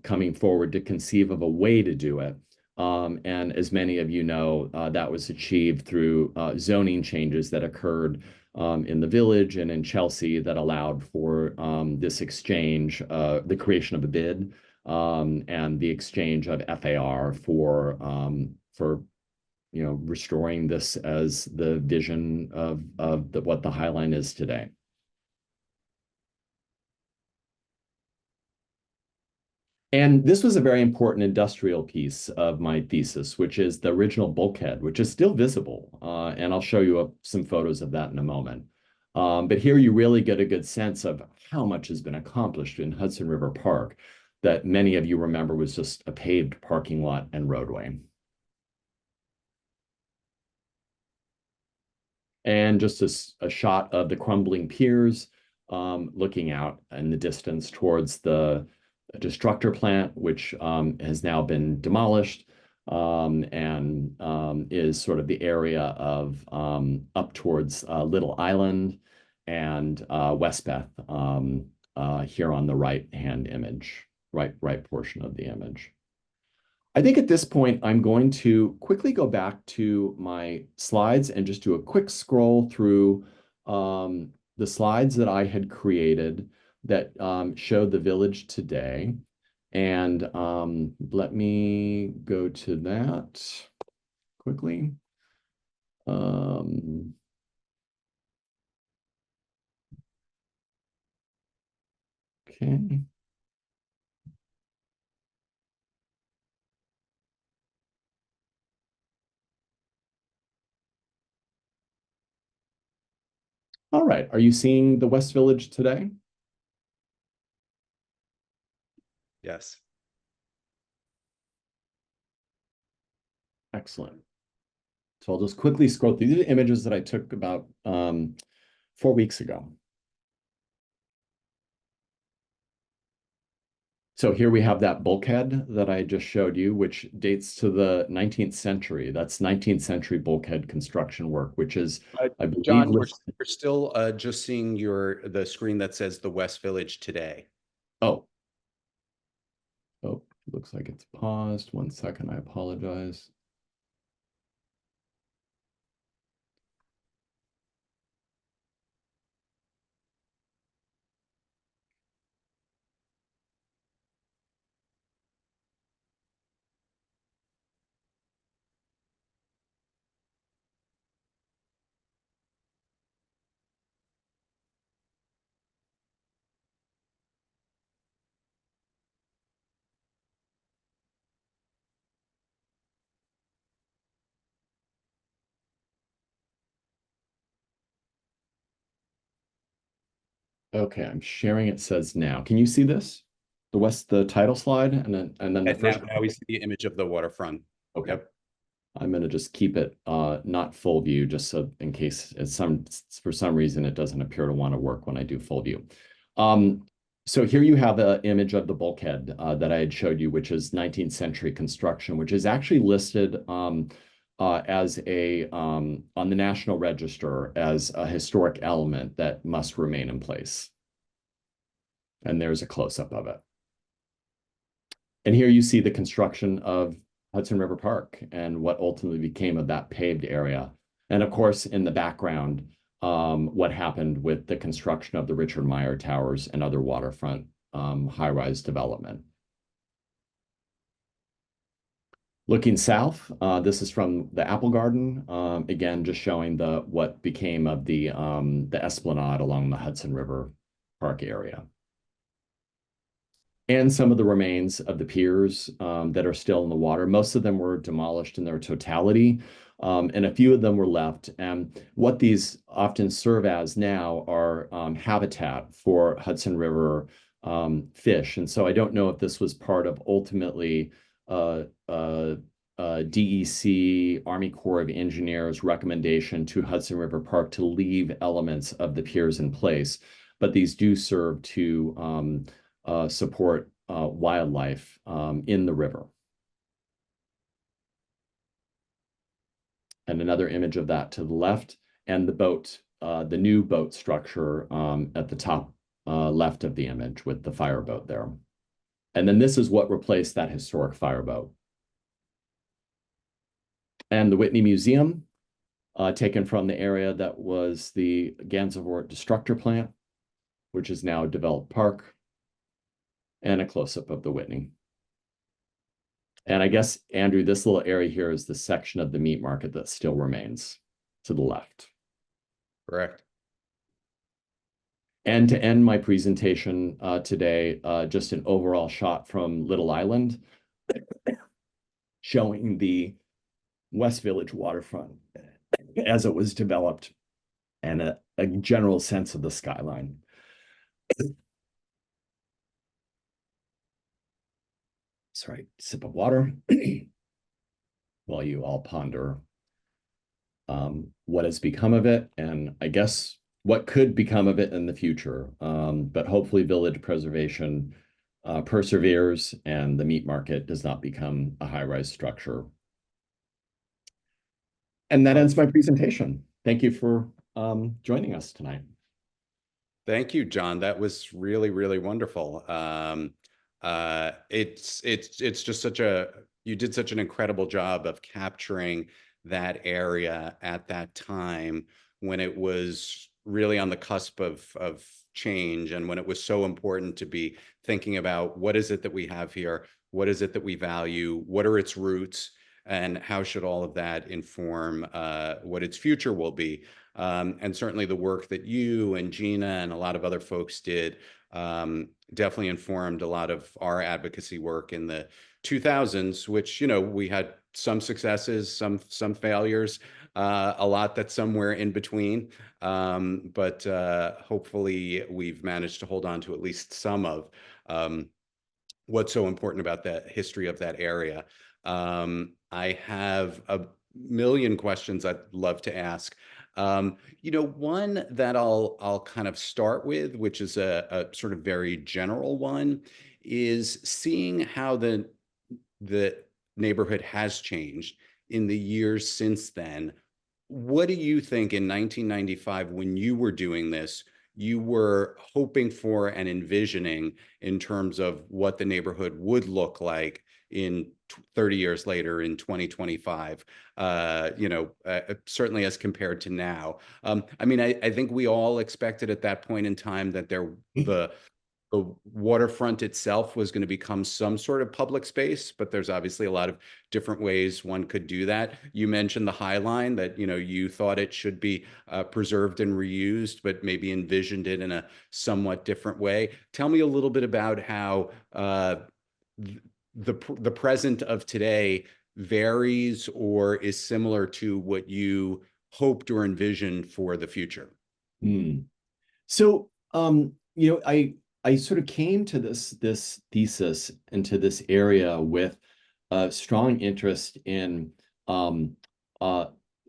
coming forward to conceive of a way to do it. And as many of you know, that was achieved through zoning changes that occurred in the village and in Chelsea that allowed for this exchange, the creation of a bid and the exchange of FAR for restoring this as the vision of what the High Line is today. And this was a very important industrial piece of my thesis, which is the original bulkhead, which is still visible. And I'll show you some photos of that in a moment. But here you really get a good sense of how much has been accomplished in Hudson River Park that many of you remember was just a paved parking lot and roadway. And just a shot of the crumbling piers, looking out in the distance towards the destructor plant, which has now been demolished and is sort of the area of up towards Little Island and Westbeth here on the right-hand image, right portion of the image. I think at this point, I'm going to quickly go back to my slides and just do a quick scroll through the slides that I had created that showed the village today. And let me go to that quickly. Okay. All right, are you seeing the West Village today? Yes. Excellent. So I'll just quickly scroll through. These are images that I took about 4 weeks ago. So here we have that bulkhead that I just showed you, which dates to the 19th century. That's 19th century bulkhead construction work, which is, I believe, John, we're still just seeing the screen that says the West Village today. Oh, looks like it's paused. 1 second, I apologize. Okay, I'm sharing. It says now. Can you see this? The title slide, and then the first. Now we see the image of the waterfront. Okay. Yep. I'm going to just keep it not full view, just so in case for some reason it doesn't appear to want to work when I do full view. So here you have an image of the bulkhead that I had showed you, which is 19th century construction, which is actually listed as on the National Register as a historic element that must remain in place. And there's a close-up of it. And here you see the construction of Hudson River Park and what ultimately became of that paved area. And of course, in the background, what happened with the construction of the Richard Meier Towers and other waterfront high-rise development. Looking south, this is from the Apple Garden, again, just showing what became of the esplanade along the Hudson River Park area. And some of the remains of the piers that are still in the water. Most of them were demolished in their totality, and a few of them were left. And what these often serve as now are habitat for Hudson River fish. And so I don't know if this was part of ultimately DEC, Army Corps of Engineers recommendation to Hudson River Park to leave elements of the piers in place, but these do serve to support wildlife in the river. And another image of that to the left, and the boat, the new boat structure at the top left of the image with the fireboat there. And then this is what replaced that historic fireboat. And the Whitney Museum, taken from the area that was the Gansevoort Destructor Plant, which is now a developed park, and a close-up of the Whitney. And I guess, Andrew, this little area here is the section of the meat market that still remains to the left. Correct. And to end my presentation today, just an overall shot from Little Island, showing the West Village Waterfront as it was developed and a general sense of the skyline. Sorry, sip of water while you all ponder what has become of it, and I guess what could become of it in the future. But hopefully village preservation perseveres and the meat market does not become a high-rise structure. And that ends my presentation. Thank you for joining us tonight. Thank you, John. That was really, really wonderful. It's just you did such an incredible job of capturing that area at that time when it was really on the cusp of change, and when it was so important to be thinking about what is it that we have here, what is it that we value, what are its roots, and how should all of that inform what its future will be. And certainly the work that you and Gina and a lot of other folks did definitely informed a lot of our advocacy work in the 2000s, which, we had some successes, some failures, a lot that's somewhere in between. But hopefully we've managed to hold on to at least some of what's so important about the history of that area. I have a million questions I'd love to ask. One that I'll kind of start with, which is a sort of very general one, is seeing how the neighborhood has changed in the years since then. What do you think in 1995, when you were doing this, you were hoping for and envisioning in terms of what the neighborhood would look like in 30 years later in 2025, certainly as compared to now? I think we all expected at that point in time that the waterfront itself was going to become some sort of public space, but there's obviously a lot of different ways one could do that. You mentioned the High Line, that you thought it should be preserved and reused, but maybe envisioned it in a somewhat different way. Tell me a little bit about how the present of today varies or is similar to what you hoped or envisioned for the future. So, I sort of came to this thesis into this area with a strong interest in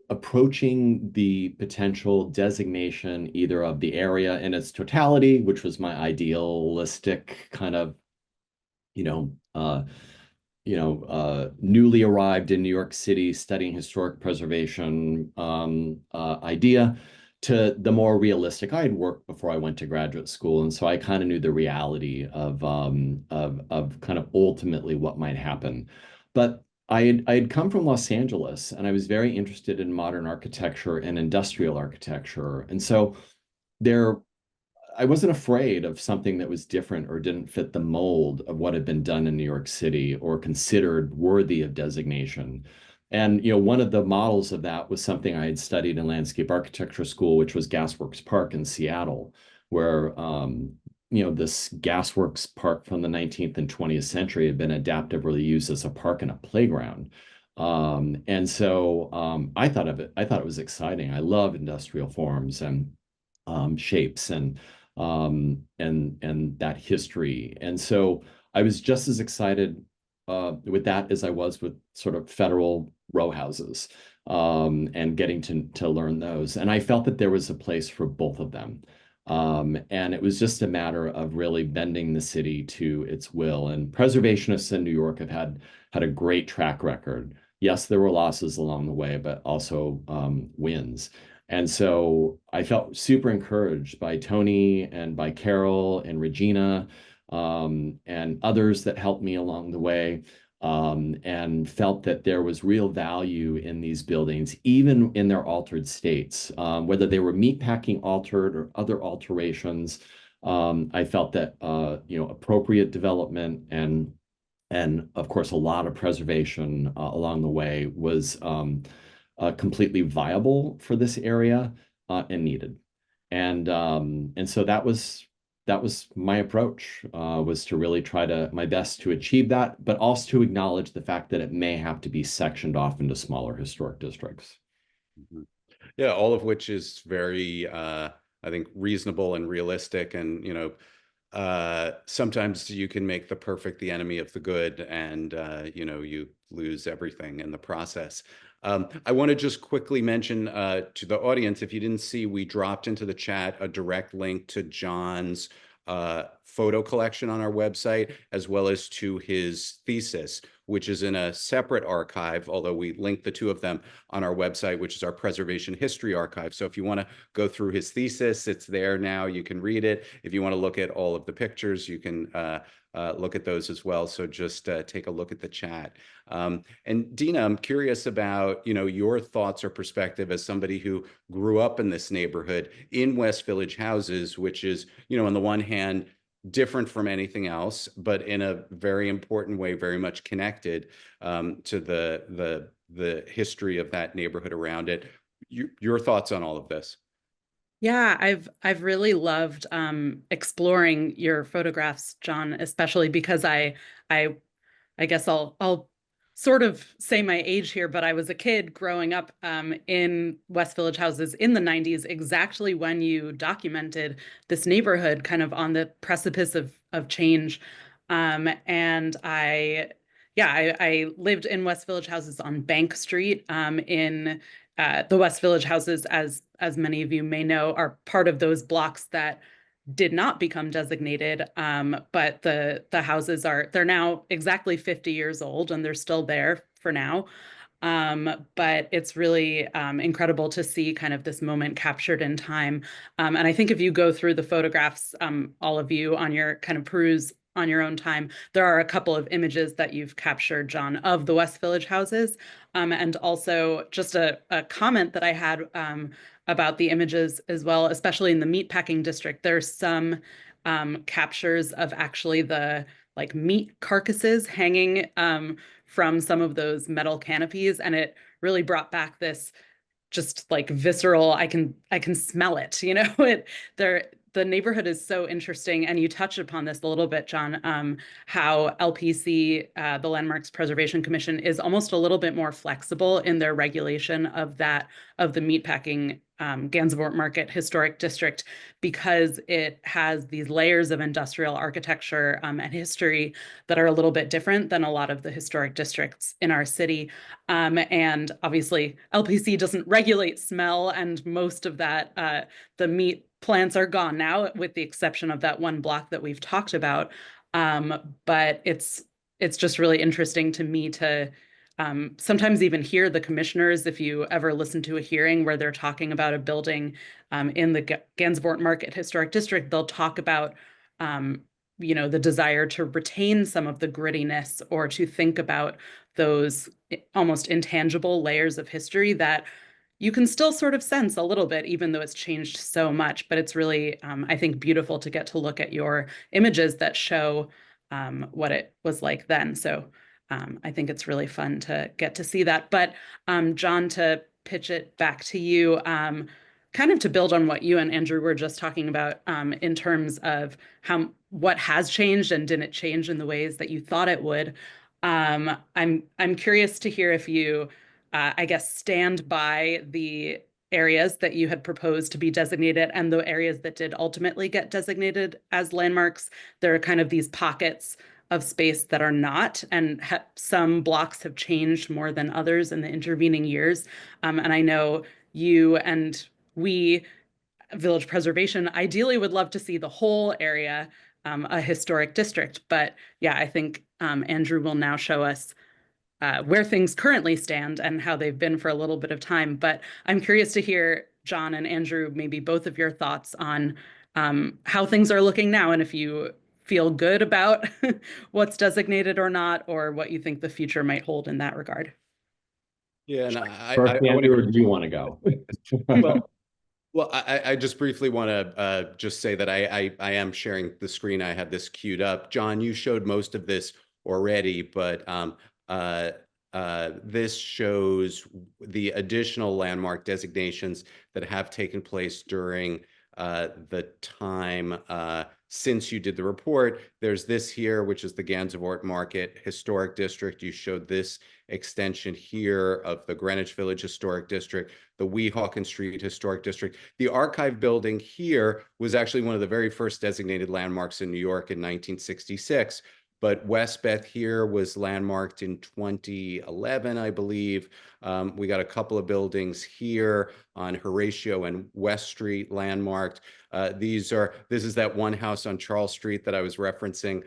approaching the potential designation either of the area in its totality, which was my idealistic kind of, newly arrived in New York City studying historic preservation idea, to the more realistic. I had worked before I went to graduate school, and so I kind of knew the reality of kind of ultimately what might happen. But I had come from Los Angeles, and I was very interested in modern architecture and industrial architecture, and so I wasn't afraid of something that was different or didn't fit the mold of what had been done in New York City or considered worthy of designation. And one of the models of that was something I had studied in landscape architecture school, which was Gasworks Park in Seattle, where this Gasworks Park from the 19th and 20th century had been adaptively used as a park and a playground. And so I thought it was exciting. I love industrial forms and shapes and that history. And so I was just as excited with that as I was with sort of federal row houses and getting to learn those. And I felt that there was a place for both of them. And it was just a matter of really bending the city to its will. And preservationists in New York have had a great track record. Yes, there were losses along the way, but also wins. And so I felt super encouraged by Tony and by Carol and Regina and others that helped me along the way, and felt that there was real value in these buildings, even in their altered states, whether they were meatpacking altered or other alterations. I felt that appropriate development and of course a lot of preservation along the way was completely viable for this area and needed. And so that was my approach, was to really try my best to achieve that, but also to acknowledge the fact that it may have to be sectioned off into smaller historic districts. Mm-hmm. Yeah, all of which is very, I think, reasonable and realistic. And, sometimes you can make the perfect the enemy of the good, and, you lose everything in the process. I want to just quickly mention to the audience, if you didn't see, we dropped into the chat a direct link to John's photo collection on our website, as well as to his thesis, which is in a separate archive, although we link the two of them on our website, which is our preservation history archive. So if you want to go through his thesis, it's there now. You can read it. If you want to look at all of the pictures, you can look at those as well. So just take a look at the chat. And Dina, I'm curious about, your thoughts or perspective as somebody who grew up in this neighborhood in West Village houses, which is, on the one hand, different from anything else, but in a very important way, very much connected to the history of that neighborhood around it. Your thoughts on all of this? Yeah, I've really loved exploring your photographs, John, especially because I guess I'll sort of say my age here, but I was a kid growing up in West Village houses in the 90s, exactly when you documented this neighborhood kind of on the precipice of change. And I lived in West Village houses on Bank Street. In the West Village houses, as many of you may know, are part of those blocks that did not become designated. But the houses they're now exactly 50 years old, and they're still there for now. But it's really incredible to see kind of this moment captured in time. And I think if you go through the photographs, all of you on your kind of peruse on your own time, there are a couple of images that you've captured, John, of the West Village houses. And also just a comment that I had about the images as well, especially in the Meatpacking District. There's some captures of actually the like meat carcasses hanging from some of those metal canopies, and it really brought back this just like visceral, I can smell it, you know. The neighborhood is so interesting, and you touched upon this a little bit, John, how LPC, the Landmarks Preservation Commission, is almost a little bit more flexible in their regulation of the meatpacking Gansevoort Market Historic District, because it has these layers of industrial architecture and history that are a little bit different than a lot of the historic districts in our city. And obviously, LPC doesn't regulate smell, and most of that, the meat plants are gone now, with the exception of that one block that we've talked about. But it's just really interesting to me to sometimes even hear the commissioners, if you ever listen to a hearing where they're talking about a building in the Gansevoort Market Historic District, they'll talk about the desire to retain some of the grittiness, or to think about those almost intangible layers of history that you can still sort of sense a little bit, even though it's changed so much. But it's really, I think, beautiful to get to look at your images that show what it was like then. So I think it's really fun to get to see that. But John, to pitch it back to you, kind of to build on what you and Andrew were just talking about in terms of what has changed and didn't change in the ways that you thought it would. I'm curious to hear if you, I guess, stand by the areas that you had proposed to be designated and the areas that did ultimately get designated as landmarks. There are kind of these pockets of space that are not, and some blocks have changed more than others in the intervening years. And I know you and we, Village Preservation, ideally would love to see the whole area a historic district. But yeah, I think Andrew will now show us where things currently stand and how they've been for a little bit of time. But I'm curious to hear, John and Andrew, maybe both of your thoughts on how things are looking now, and if you feel good about what's designated or not, or what you think the future might hold in that regard. Yeah, and First, Andrew, or do you want to go? Well, I just briefly want to just say that I am sharing the screen. I have this queued up. John, you showed most of this already, but this shows the additional landmark designations that have taken place during the time since you did the report. There's this here, which is the Gansevoort Market Historic District. You showed this extension here of the Greenwich Village Historic District, the Weehawken Street Historic District. The archive building here was actually one of the very first designated landmarks in New York in 1966. But Westbeth here was landmarked in 2011, I believe. We got a couple of buildings here on Horatio and West Street landmarked. This is that one house on Charles Street that I was referencing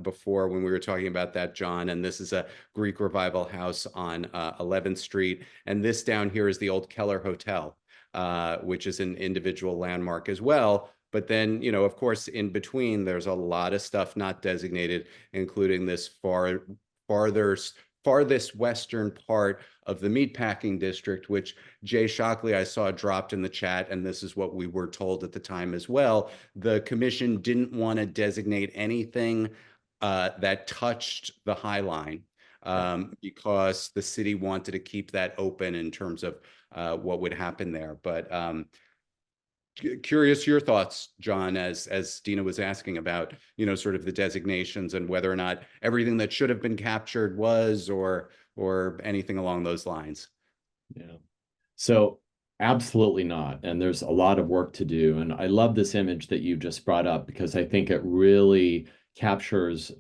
before when we were talking about that, John. And this is a Greek Revival house on 11th Street. And this down here is the old Keller Hotel, which is an individual landmark as well. But then, of course, in between, there's a lot of stuff not designated, including this farthest western part of the Meatpacking District, which Jay Shockley, I saw, dropped in the chat, and this is what we were told at the time as well. The commission didn't want to designate anything that touched the High Line because the city wanted to keep that open in terms of what would happen there. But curious your thoughts, John, as Dina was asking about, sort of the designations and whether or not everything that should have been captured was, or anything along those lines. Yeah. So absolutely not. And there's a lot of work to do. And I love this image that you just brought up, because I think it really captures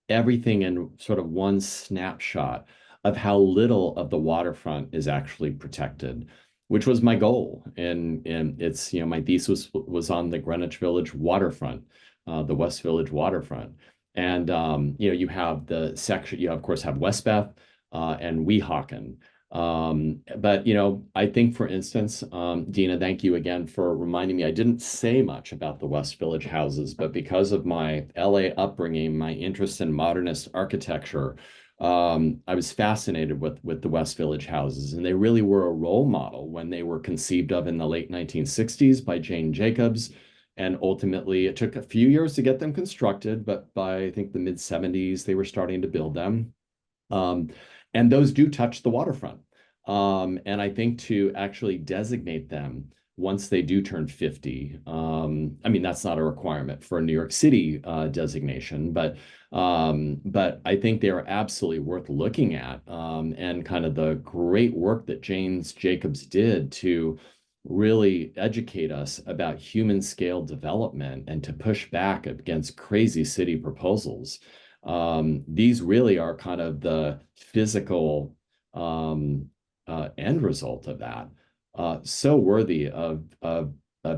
everything in sort of one snapshot of how little of the waterfront is actually protected, which was my goal. And it's, my thesis was on the Greenwich Village Waterfront, the West Village Waterfront. And, you have the section, you of course have Westbeth and Weehawken. But, I think, for instance, Dina, thank you again for reminding me. I didn't say much about the West Village houses, but because of my LA upbringing, my interest in modernist architecture, I was fascinated with the West Village houses, and they really were a role model when they were conceived of in the late 1960s by Jane Jacobs. And ultimately, it took a few years to get them constructed, but by, I think, the mid 70s, they were starting to build them. And those do touch the waterfront. And I think to actually designate them once they do turn 50, I mean, that's not a requirement for a New York City designation, but I think they are absolutely worth looking at, and kind of the great work that James Jacobs did to really educate us about human scale development and to push back against crazy city proposals. These really are kind of the physical end result of that. So worthy of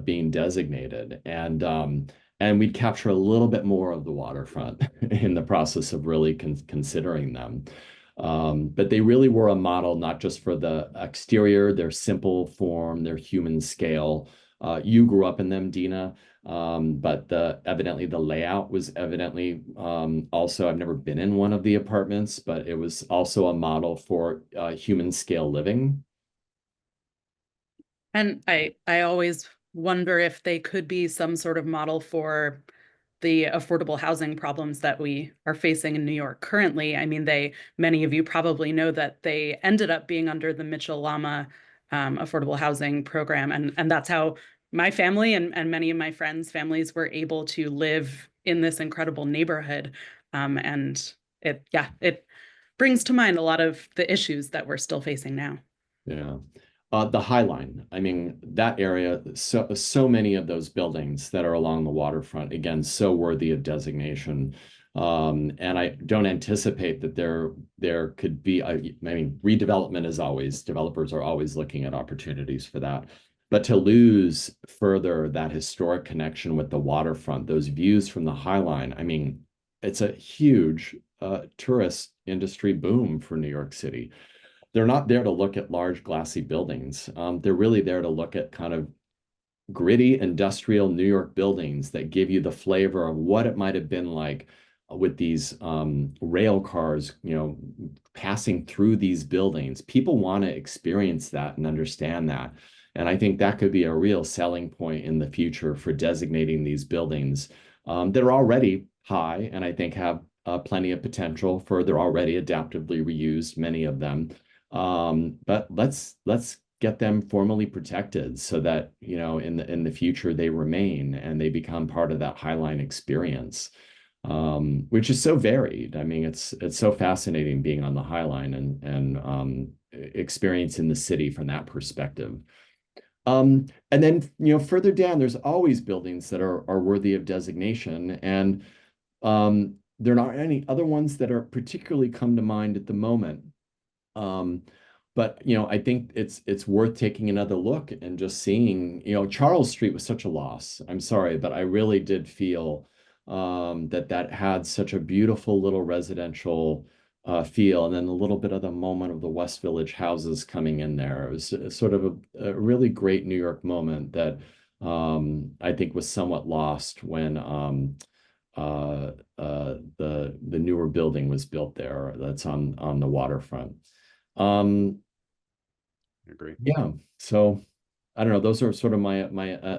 being designated, and we'd capture a little bit more of the waterfront in the process of really considering them. But they really were a model, not just for the exterior, their simple form, their human scale. You grew up in them, Dina, but evidently the layout was evidently also, I've never been in one of the apartments, but it was also a model for human scale living. And I always wonder if they could be some sort of model for the affordable housing problems that we are facing in New York currently. I mean, many of you probably know that they ended up being under the Mitchell-Lama affordable housing program. And that's how my family and many of my friends' families were able to live in this incredible neighborhood. And it brings to mind a lot of the issues that we're still facing now. Yeah. The High Line, I mean, that area, so many of those buildings that are along the waterfront, again, so worthy of designation. And I don't anticipate that there could be, I mean, redevelopment is always, developers are always looking at opportunities for that. But to lose further that historic connection with the waterfront, those views from the High Line, I mean, it's a huge tourist industry boom for New York City. They're not there to look at large glassy buildings. They're really there to look at kind of gritty industrial New York buildings that give you the flavor of what it might have been like with these rail cars, passing through these buildings. People want to experience that and understand that. And I think that could be a real selling point in the future for designating these buildings that are already high and I think have plenty of potential for, they're already adaptively reused, many of them. But let's get them formally protected so that, in the future they remain and they become part of that High Line experience, which is so varied. I mean, it's so fascinating being on the High Line and experiencing the city from that perspective. And then, further down, there's always buildings that are worthy of designation, and there are not any other ones that are particularly come to mind at the moment. But I think it's worth taking another look and just seeing, Charles Street was such a loss. I'm sorry, but I really did feel that had such a beautiful little residential feel, and then a little bit of the moment of the West Village houses coming in there. It was sort of a really great New York moment that I think was somewhat lost when the newer building was built there. That's on the waterfront. I agree. Yeah. So I don't know. Those are sort of my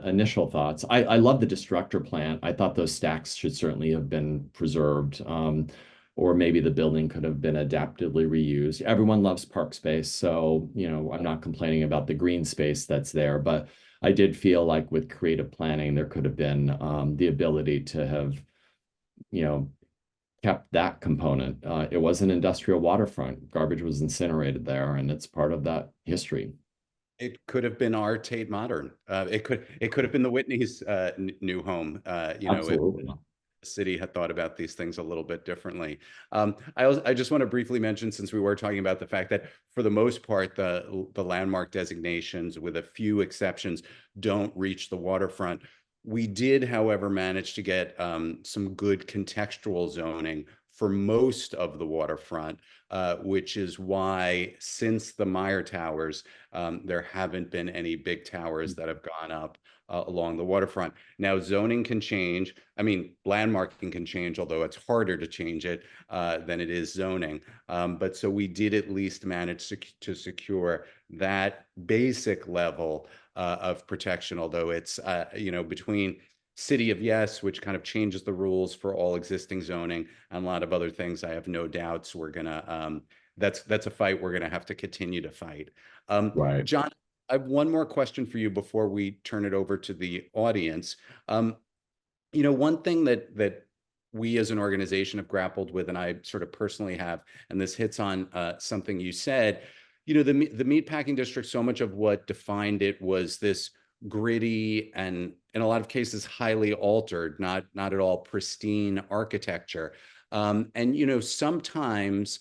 initial thoughts. I love the Destructor plant. I thought those stacks should certainly have been preserved, or maybe the building could have been adaptively reused. Everyone loves park space, so I'm not complaining about the green space that's there, but I did feel like with creative planning, there could have been the ability to have, kept that component. It was an industrial waterfront. Garbage was incinerated there, and it's part of that history. It could have been our Tate Modern. It could have been the Whitney's new home. Absolutely. city had thought about these things a little bit differently. I just want to briefly mention, since we were talking about the fact that for the most part, the landmark designations, with a few exceptions, don't reach the waterfront. We did, however, manage to get some good contextual zoning for most of the waterfront, which is why, since the Meyer Towers, there haven't been any big towers that have gone up along the waterfront. Now, zoning can change. I mean, landmarking can change, although it's harder to change it than it is zoning. But so we did at least manage to secure that basic level of protection, although it's, between City of Yes, which kind of changes the rules for all existing zoning, and a lot of other things, I have no doubts we're gonna, that's a fight we're gonna have to continue to fight. Right. John, I have one more question for you before we turn it over to the audience. One thing that we as an organization have grappled with, and I sort of personally have, and this hits on something you said, the Meatpacking District, so much of what defined it was this gritty and, in a lot of cases, highly altered, not at all pristine architecture. Sometimes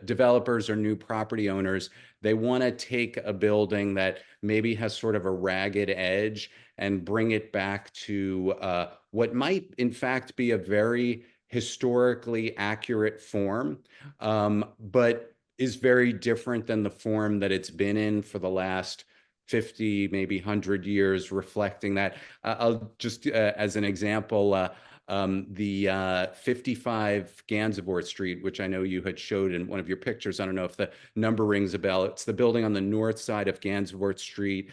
developers or new property owners, they want to take a building that maybe has sort of a ragged edge and bring it back to what might, in fact, be a very historically accurate form, but is very different than the form that it's been in for the last 50, maybe 100 years, reflecting that. I'll just, as an example, the 55 Gansevoort Street, which I know you had showed in one of your pictures. I don't know if the number rings a bell. It's the building on the north side of Gansevoort Street,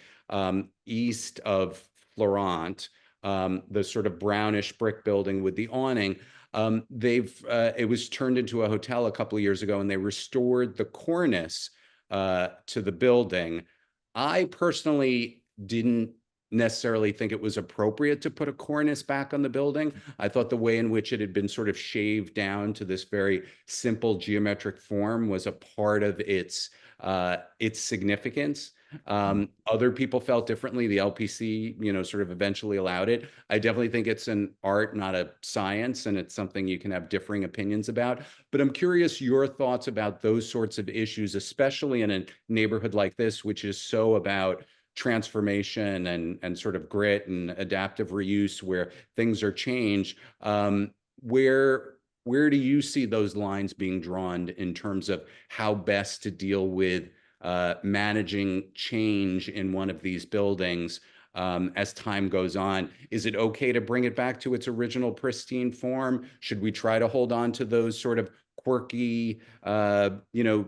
east of Florent, the sort of brownish brick building with the awning. It was turned into a hotel a couple of years ago, and they restored the cornice to the building. I personally didn't necessarily think it was appropriate to put a cornice back on the building. I thought the way in which it had been sort of shaved down to this very simple geometric form was a part of its significance. Other people felt differently. The LPC, sort of eventually allowed it. I definitely think it's an art, not a science, and it's something you can have differing opinions about. But I'm curious your thoughts about those sorts of issues, especially in a neighborhood like this, which is so about transformation and sort of grit and adaptive reuse, where things are changed. Where do you see those lines being drawn in terms of how best to deal with managing change in one of these buildings as time goes on? Is it okay to bring it back to its original pristine form? Should we try to hold on to those sort of quirky,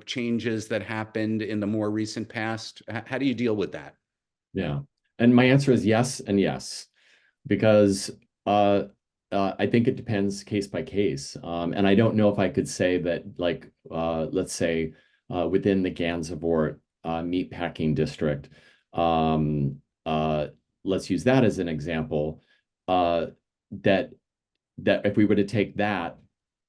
changes that happened in the more recent past? How do you deal with that? Yeah. And my answer is yes and yes, because I think it depends case by case. And I don't know if I could say that, like, let's say within the Gansevoort Meatpacking District, let's use that as an example, that if we were to take that,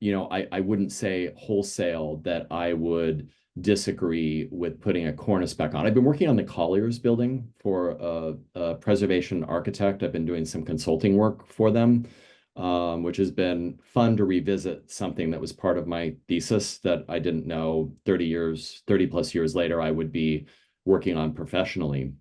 I wouldn't say wholesale that I would disagree with putting a cornice back on. I've been working on the Colliers building for a preservation architect. I've been doing some consulting work for them, which has been fun to revisit something that was part of my thesis that I didn't know 30 plus years later I would be working on professionally.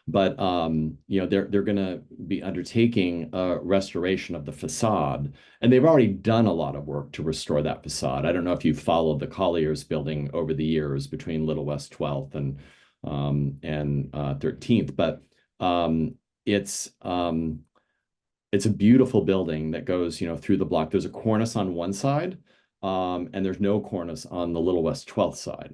But they're going to be undertaking a restoration of the facade, and they've already done a lot of work to restore that facade. I don't know if you've followed the Colliers building over the years between Little West 12th and 13th, but it's a beautiful building that goes through the block. There's a cornice on one side, and there's no cornice on the Little West 12th side.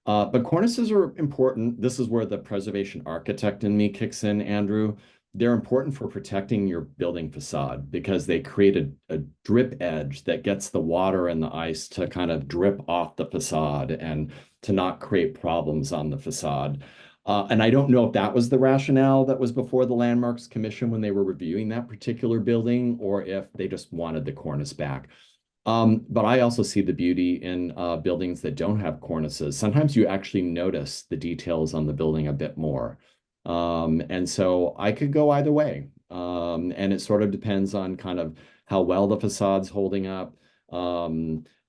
But cornices are important. This is where the preservation architect in me kicks in, Andrew. They're important for protecting your building facade because they create a drip edge that gets the water and the ice to kind of drip off the facade and to not create problems on the facade. And I don't know if that was the rationale that was before the Landmarks Commission when they were reviewing that particular building, or if they just wanted the cornice back. But I also see the beauty in buildings that don't have cornices. Sometimes you actually notice the details on the building a bit more. And so I could go either way. And it sort of depends on kind of how well the facade's holding up.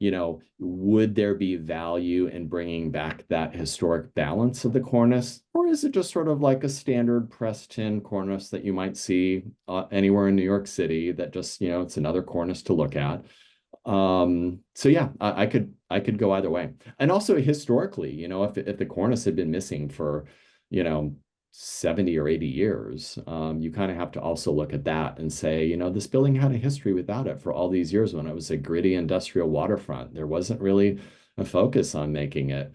You know, would there be value in bringing back that historic balance of the cornice? Or is it just sort of like a standard pressed tin cornice that you might see anywhere in New York City that just, you know, it's another cornice to look at? So yeah, I could go either way. And also historically, you know, if the cornice had been missing for, you know, 70 or 80 years, you kind of have to also look at that and say, you know, this building had a history without it for all these years when it was a gritty industrial waterfront. There wasn't really a focus on making it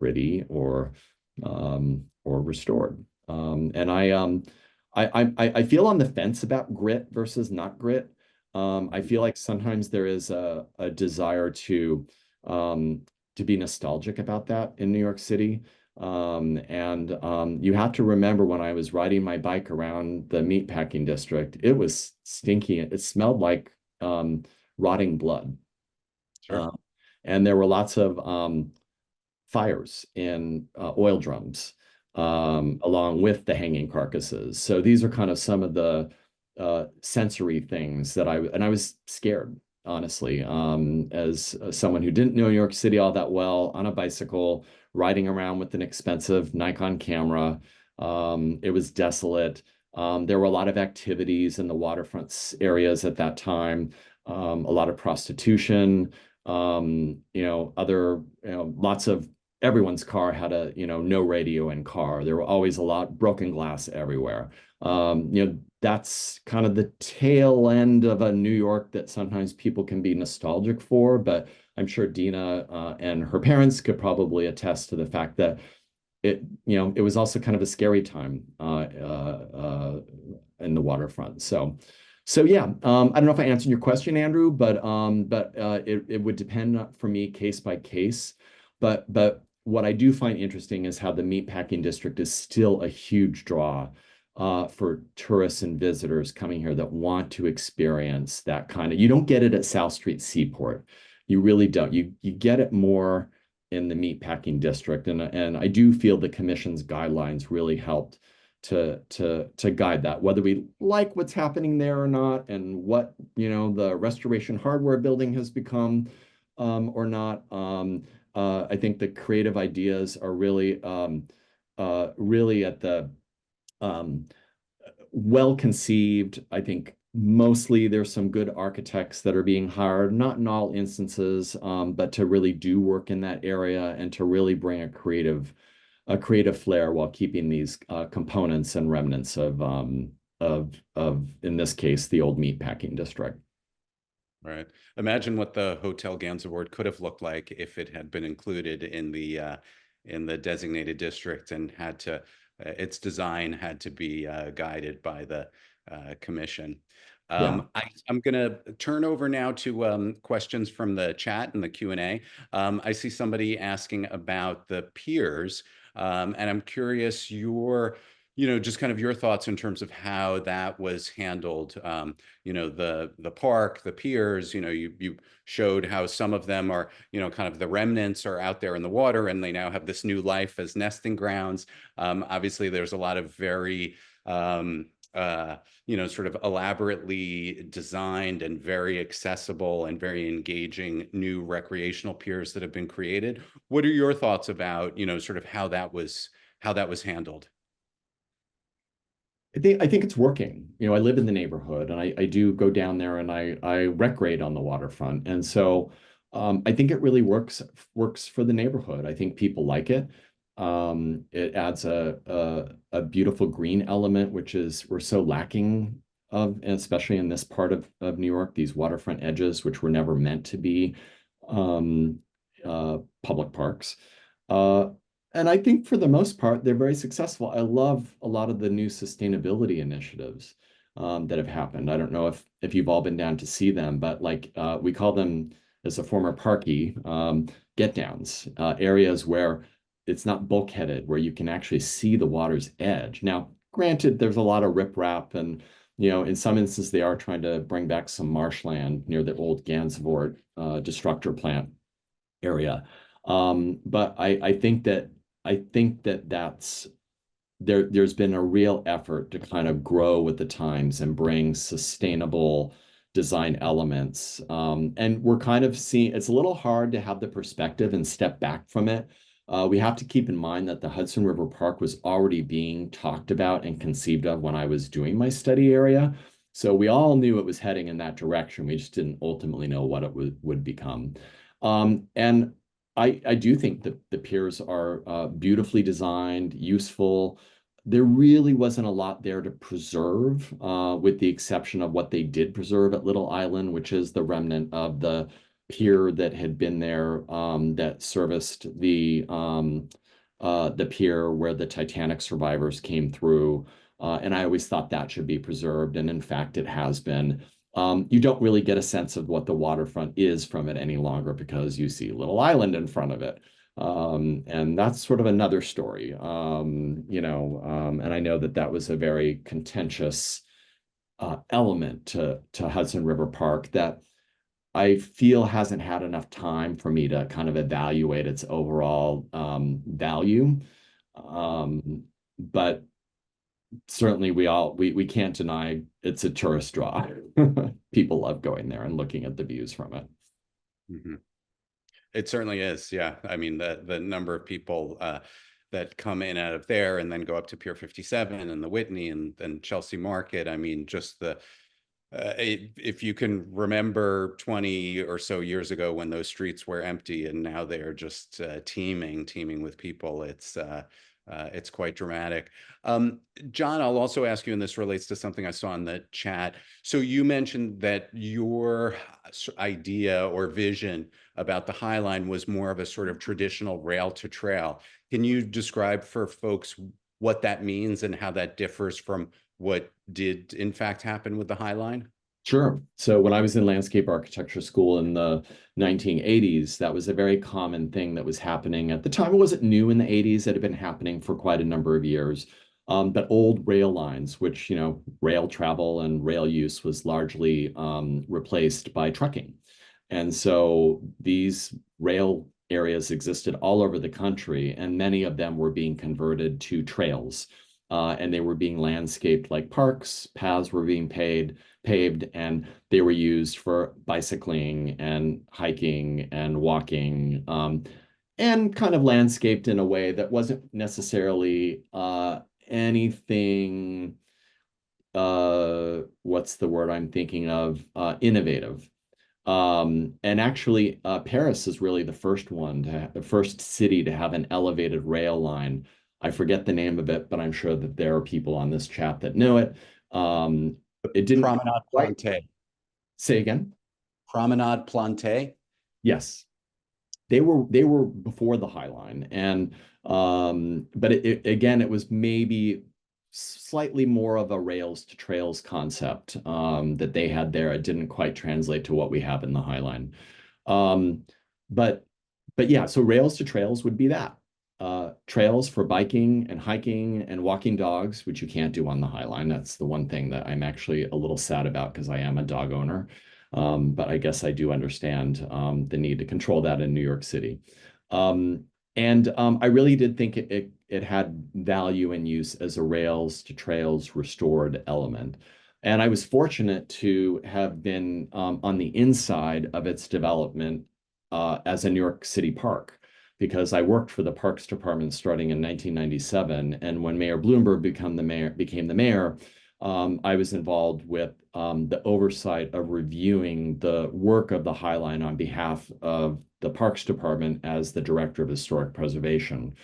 gritty or restored. And I feel on the fence about grit versus not grit. I feel like sometimes there is a desire to be nostalgic about that in New York City. You have to remember when I was riding my bike around the Meatpacking District, it was stinky. It smelled like rotting blood. Sure. And there were lots of fires in oil drums along with the hanging carcasses. So these are kind of some of the sensory things that I was scared, honestly, as someone who didn't know New York City all that well, on a bicycle, riding around with an expensive Nikon camera. It was desolate. There were a lot of activities in the waterfront areas at that time, a lot of prostitution, you know, lots of everyone's car had a, you know, no radio in car. There were always a lot broken glass everywhere. You know, that's kind of the tail end of a New York that sometimes people can be nostalgic for, but I'm sure Dina and her parents could probably attest to the fact that it, you know, it was also kind of a scary time in the waterfront. So yeah, I don't know if I answered your question, Andrew, but it would depend for me case by case. But what I do find interesting is how the Meatpacking District is still a huge draw for tourists and visitors coming here that want to experience that kind of. You don't get it at South Street Seaport. You really don't. You get it more in the Meatpacking District, and I do feel the commission's guidelines really helped to guide that, whether we like what's happening there or not, and what, you know, the Restoration Hardware building has become or not. I think the creative ideas are really really at the well conceived. I think mostly there's some good architects that are being hired, not in all instances, but to really do work in that area and to really bring a creative flair while keeping these components and remnants of in this case the old Meatpacking District. Right. Imagine what the Hotel Gansevoort could have looked like if it had been included in the designated district and had to its design had to be guided by the commission. Yeah. I'm going to turn over now to questions from the chat and the Q&A. I see somebody asking about the piers, and I'm curious just kind of your thoughts in terms of how that was handled. The park, the piers, you showed how some of them are, kind of the remnants are out there in the water and they now have this new life as nesting grounds. Obviously, there's a lot of very, sort of elaborately designed and very accessible and very engaging new recreational piers that have been created. What are your thoughts about, sort of how that was handled? I think it's working. I live in the neighborhood and I do go down there and I recreate on the waterfront. And so I think it really works for the neighborhood. I think people like it. It adds a beautiful green element, which we're so lacking of, especially in this part of New York, these waterfront edges, which were never meant to be public parks. And I think for the most part, they're very successful. I love a lot of the new sustainability initiatives that have happened. I don't know if you've all been down to see them, but like we call them, as a former parkie, get downs, areas where it's not bulkheaded, where you can actually see the water's edge. Now, granted, there's a lot of riprap and, in some instances, they are trying to bring back some marshland near the old Gansevoort destructor plant area. But I think that that's there's been a real effort to kind of grow with the times and bring sustainable design elements. And we're kind of seeing, it's a little hard to have the perspective and step back from it. We have to keep in mind that the Hudson River Park was already being talked about and conceived of when I was doing my study area. So we all knew it was heading in that direction. We just didn't ultimately know what it would become. And I do think that the piers are beautifully designed, useful. There really wasn't a lot there to preserve, with the exception of what they did preserve at Little Island, which is the remnant of the pier that had been there, that serviced the pier where the Titanic survivors came through. And I always thought that should be preserved. And in fact, it has been. You don't really get a sense of what the waterfront is from it any longer because you see Little Island in front of it. And that's sort of another story, and I know that that was a very contentious element to Hudson River Park that I feel hasn't had enough time for me to kind of evaluate its overall value. But certainly we can't deny it's a tourist draw. People love going there and looking at the views from it. Mm-hmm. It certainly is. Yeah. I mean, the number of people that come in out of there and then go up to Pier 57 and the Whitney and then Chelsea Market. I mean, just if you can remember 20 or so years ago when those streets were empty and now they're just teeming with people, it's quite dramatic. John, I'll also ask you, and this relates to something I saw in the chat. So you mentioned that your idea or vision about the High Line was more of a sort of traditional rail to trail. Can you describe for folks what that means and how that differs from what did in fact happen with the High Line? Sure. So when I was in landscape architecture school in the 1980s, that was a very common thing that was happening. At the time, it wasn't new in the 80s. It had been happening for quite a number of years. But old rail lines, which, rail travel and rail use was largely replaced by trucking. And so these rail areas existed all over the country, and many of them were being converted to trails. And they were being landscaped like parks, paths were being paved, and they were used for bicycling and hiking and walking, and kind of landscaped in a way that wasn't necessarily anything, what's the word I'm thinking of, innovative. And actually, Paris is really the first city to have an elevated rail line. I forget the name of it, but I'm sure that there are people on this chat that know it. It didn't Promenade Plantée. Say again? Promenade Plantée. Yes, they were before the High Line, and but again, it was maybe slightly more of a rails to trails concept that they had there. It didn't quite translate to what we have in the High Line. But yeah, so rails to trails would be that. Trails for biking and hiking and walking dogs, which you can't do on the High Line. That's the one thing that I'm actually a little sad about because I am a dog owner. But I guess I do understand the need to control that in New York City. And I really did think it had value and use as a rails to trails restored element. And I was fortunate to have been on the inside of its development as a New York City park, because I worked for the Parks Department starting in 1997. And when Mayor Bloomberg became the mayor, I was involved with the oversight of reviewing the work of the High Line on behalf of the Parks Department as the Director of Historic Preservation.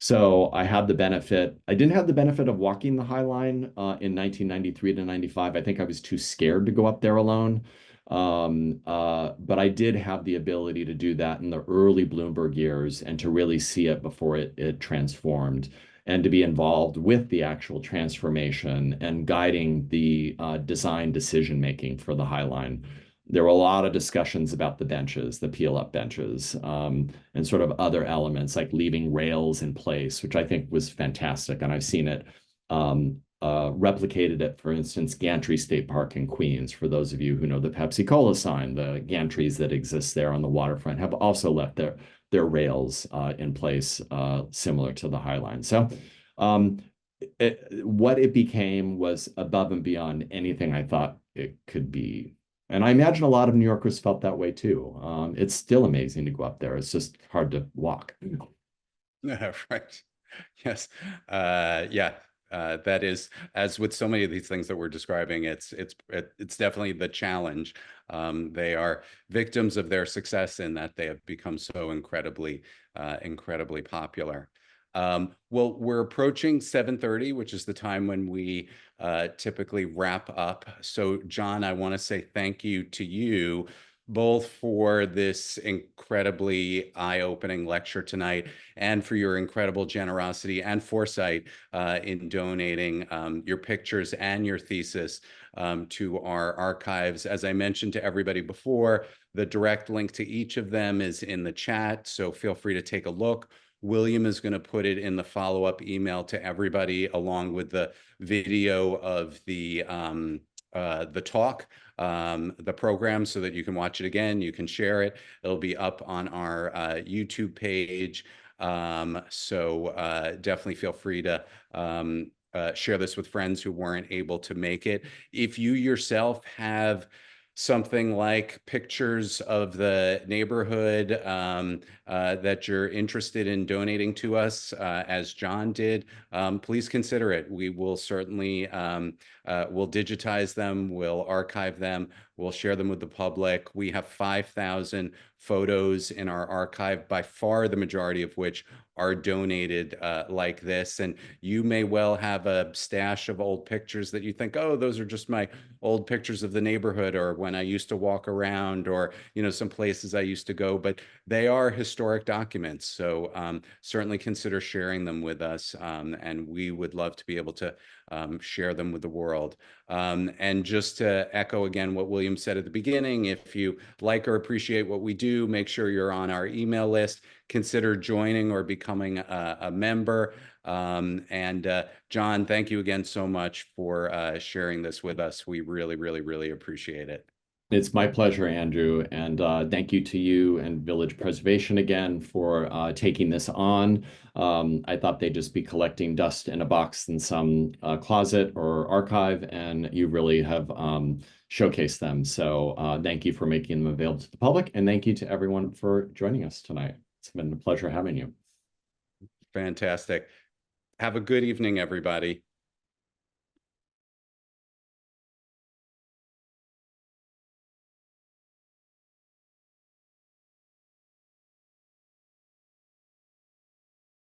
So I didn't have the benefit of walking the High Line in 1993 to 95. I think I was too scared to go up there alone. But I did have the ability to do that in the early Bloomberg years and to really see it before it transformed, and to be involved with the actual transformation and guiding the design decision-making for the High Line. There were a lot of discussions about the benches, the peel-up benches, and sort of other elements like leaving rails in place, which I think was fantastic. And I've seen it replicated at, for instance, Gantry State Park in Queens. For those of you who know the Pepsi Cola sign, the gantries that exist there on the waterfront have also left their rails in place, similar to the High Line. So what it became was above and beyond anything I thought it could be. And I imagine a lot of New Yorkers felt that way too. It's still amazing to go up there. It's just hard to walk. Right. Yes. Yeah. That is, as with so many of these things that we're describing, it's definitely the challenge. They are victims of their success in that they have become so incredibly popular. Well, we're approaching 7:30, which is the time when we typically wrap up. So, John, I want to say thank you to you both for this incredibly eye-opening lecture tonight and for your incredible generosity and foresight in donating your pictures and your thesis to our archives. As I mentioned to everybody before, the direct link to each of them is in the chat, so feel free to take a look. William is going to put it in the follow-up email to everybody, along with the video of the talk, the program, so that you can watch it again, you can share it. It'll be up on our YouTube page. So definitely feel free to share this with friends who weren't able to make it. If you yourself have something like pictures of the neighborhood that you're interested in donating to us, as John did, please consider it. We will certainly we'll digitize them, we'll archive them, we'll share them with the public. We have 5,000 photos in our archive, by far the majority of which are donated like this. And you may well have a stash of old pictures that you think, oh, those are just my old pictures of the neighborhood, or when I used to walk around, or, you know, some places I used to go, but they are historic documents. So certainly consider sharing them with us. And we would love to be able to share them with the world. And just to echo again what William said at the beginning, if you like or appreciate what we do, make sure you're on our email list. Consider joining or becoming a member. John, thank you again so much for sharing this with us. We really, really, really appreciate it. It's my pleasure, Andrew, and thank you to you and Village Preservation again for taking this on. I thought they'd just be collecting dust in a box in some closet or archive, and you really have showcased them. So thank you for making them available to the public, and thank you to everyone for joining us tonight. It's been a pleasure having you. Fantastic. Have a good evening, everybody.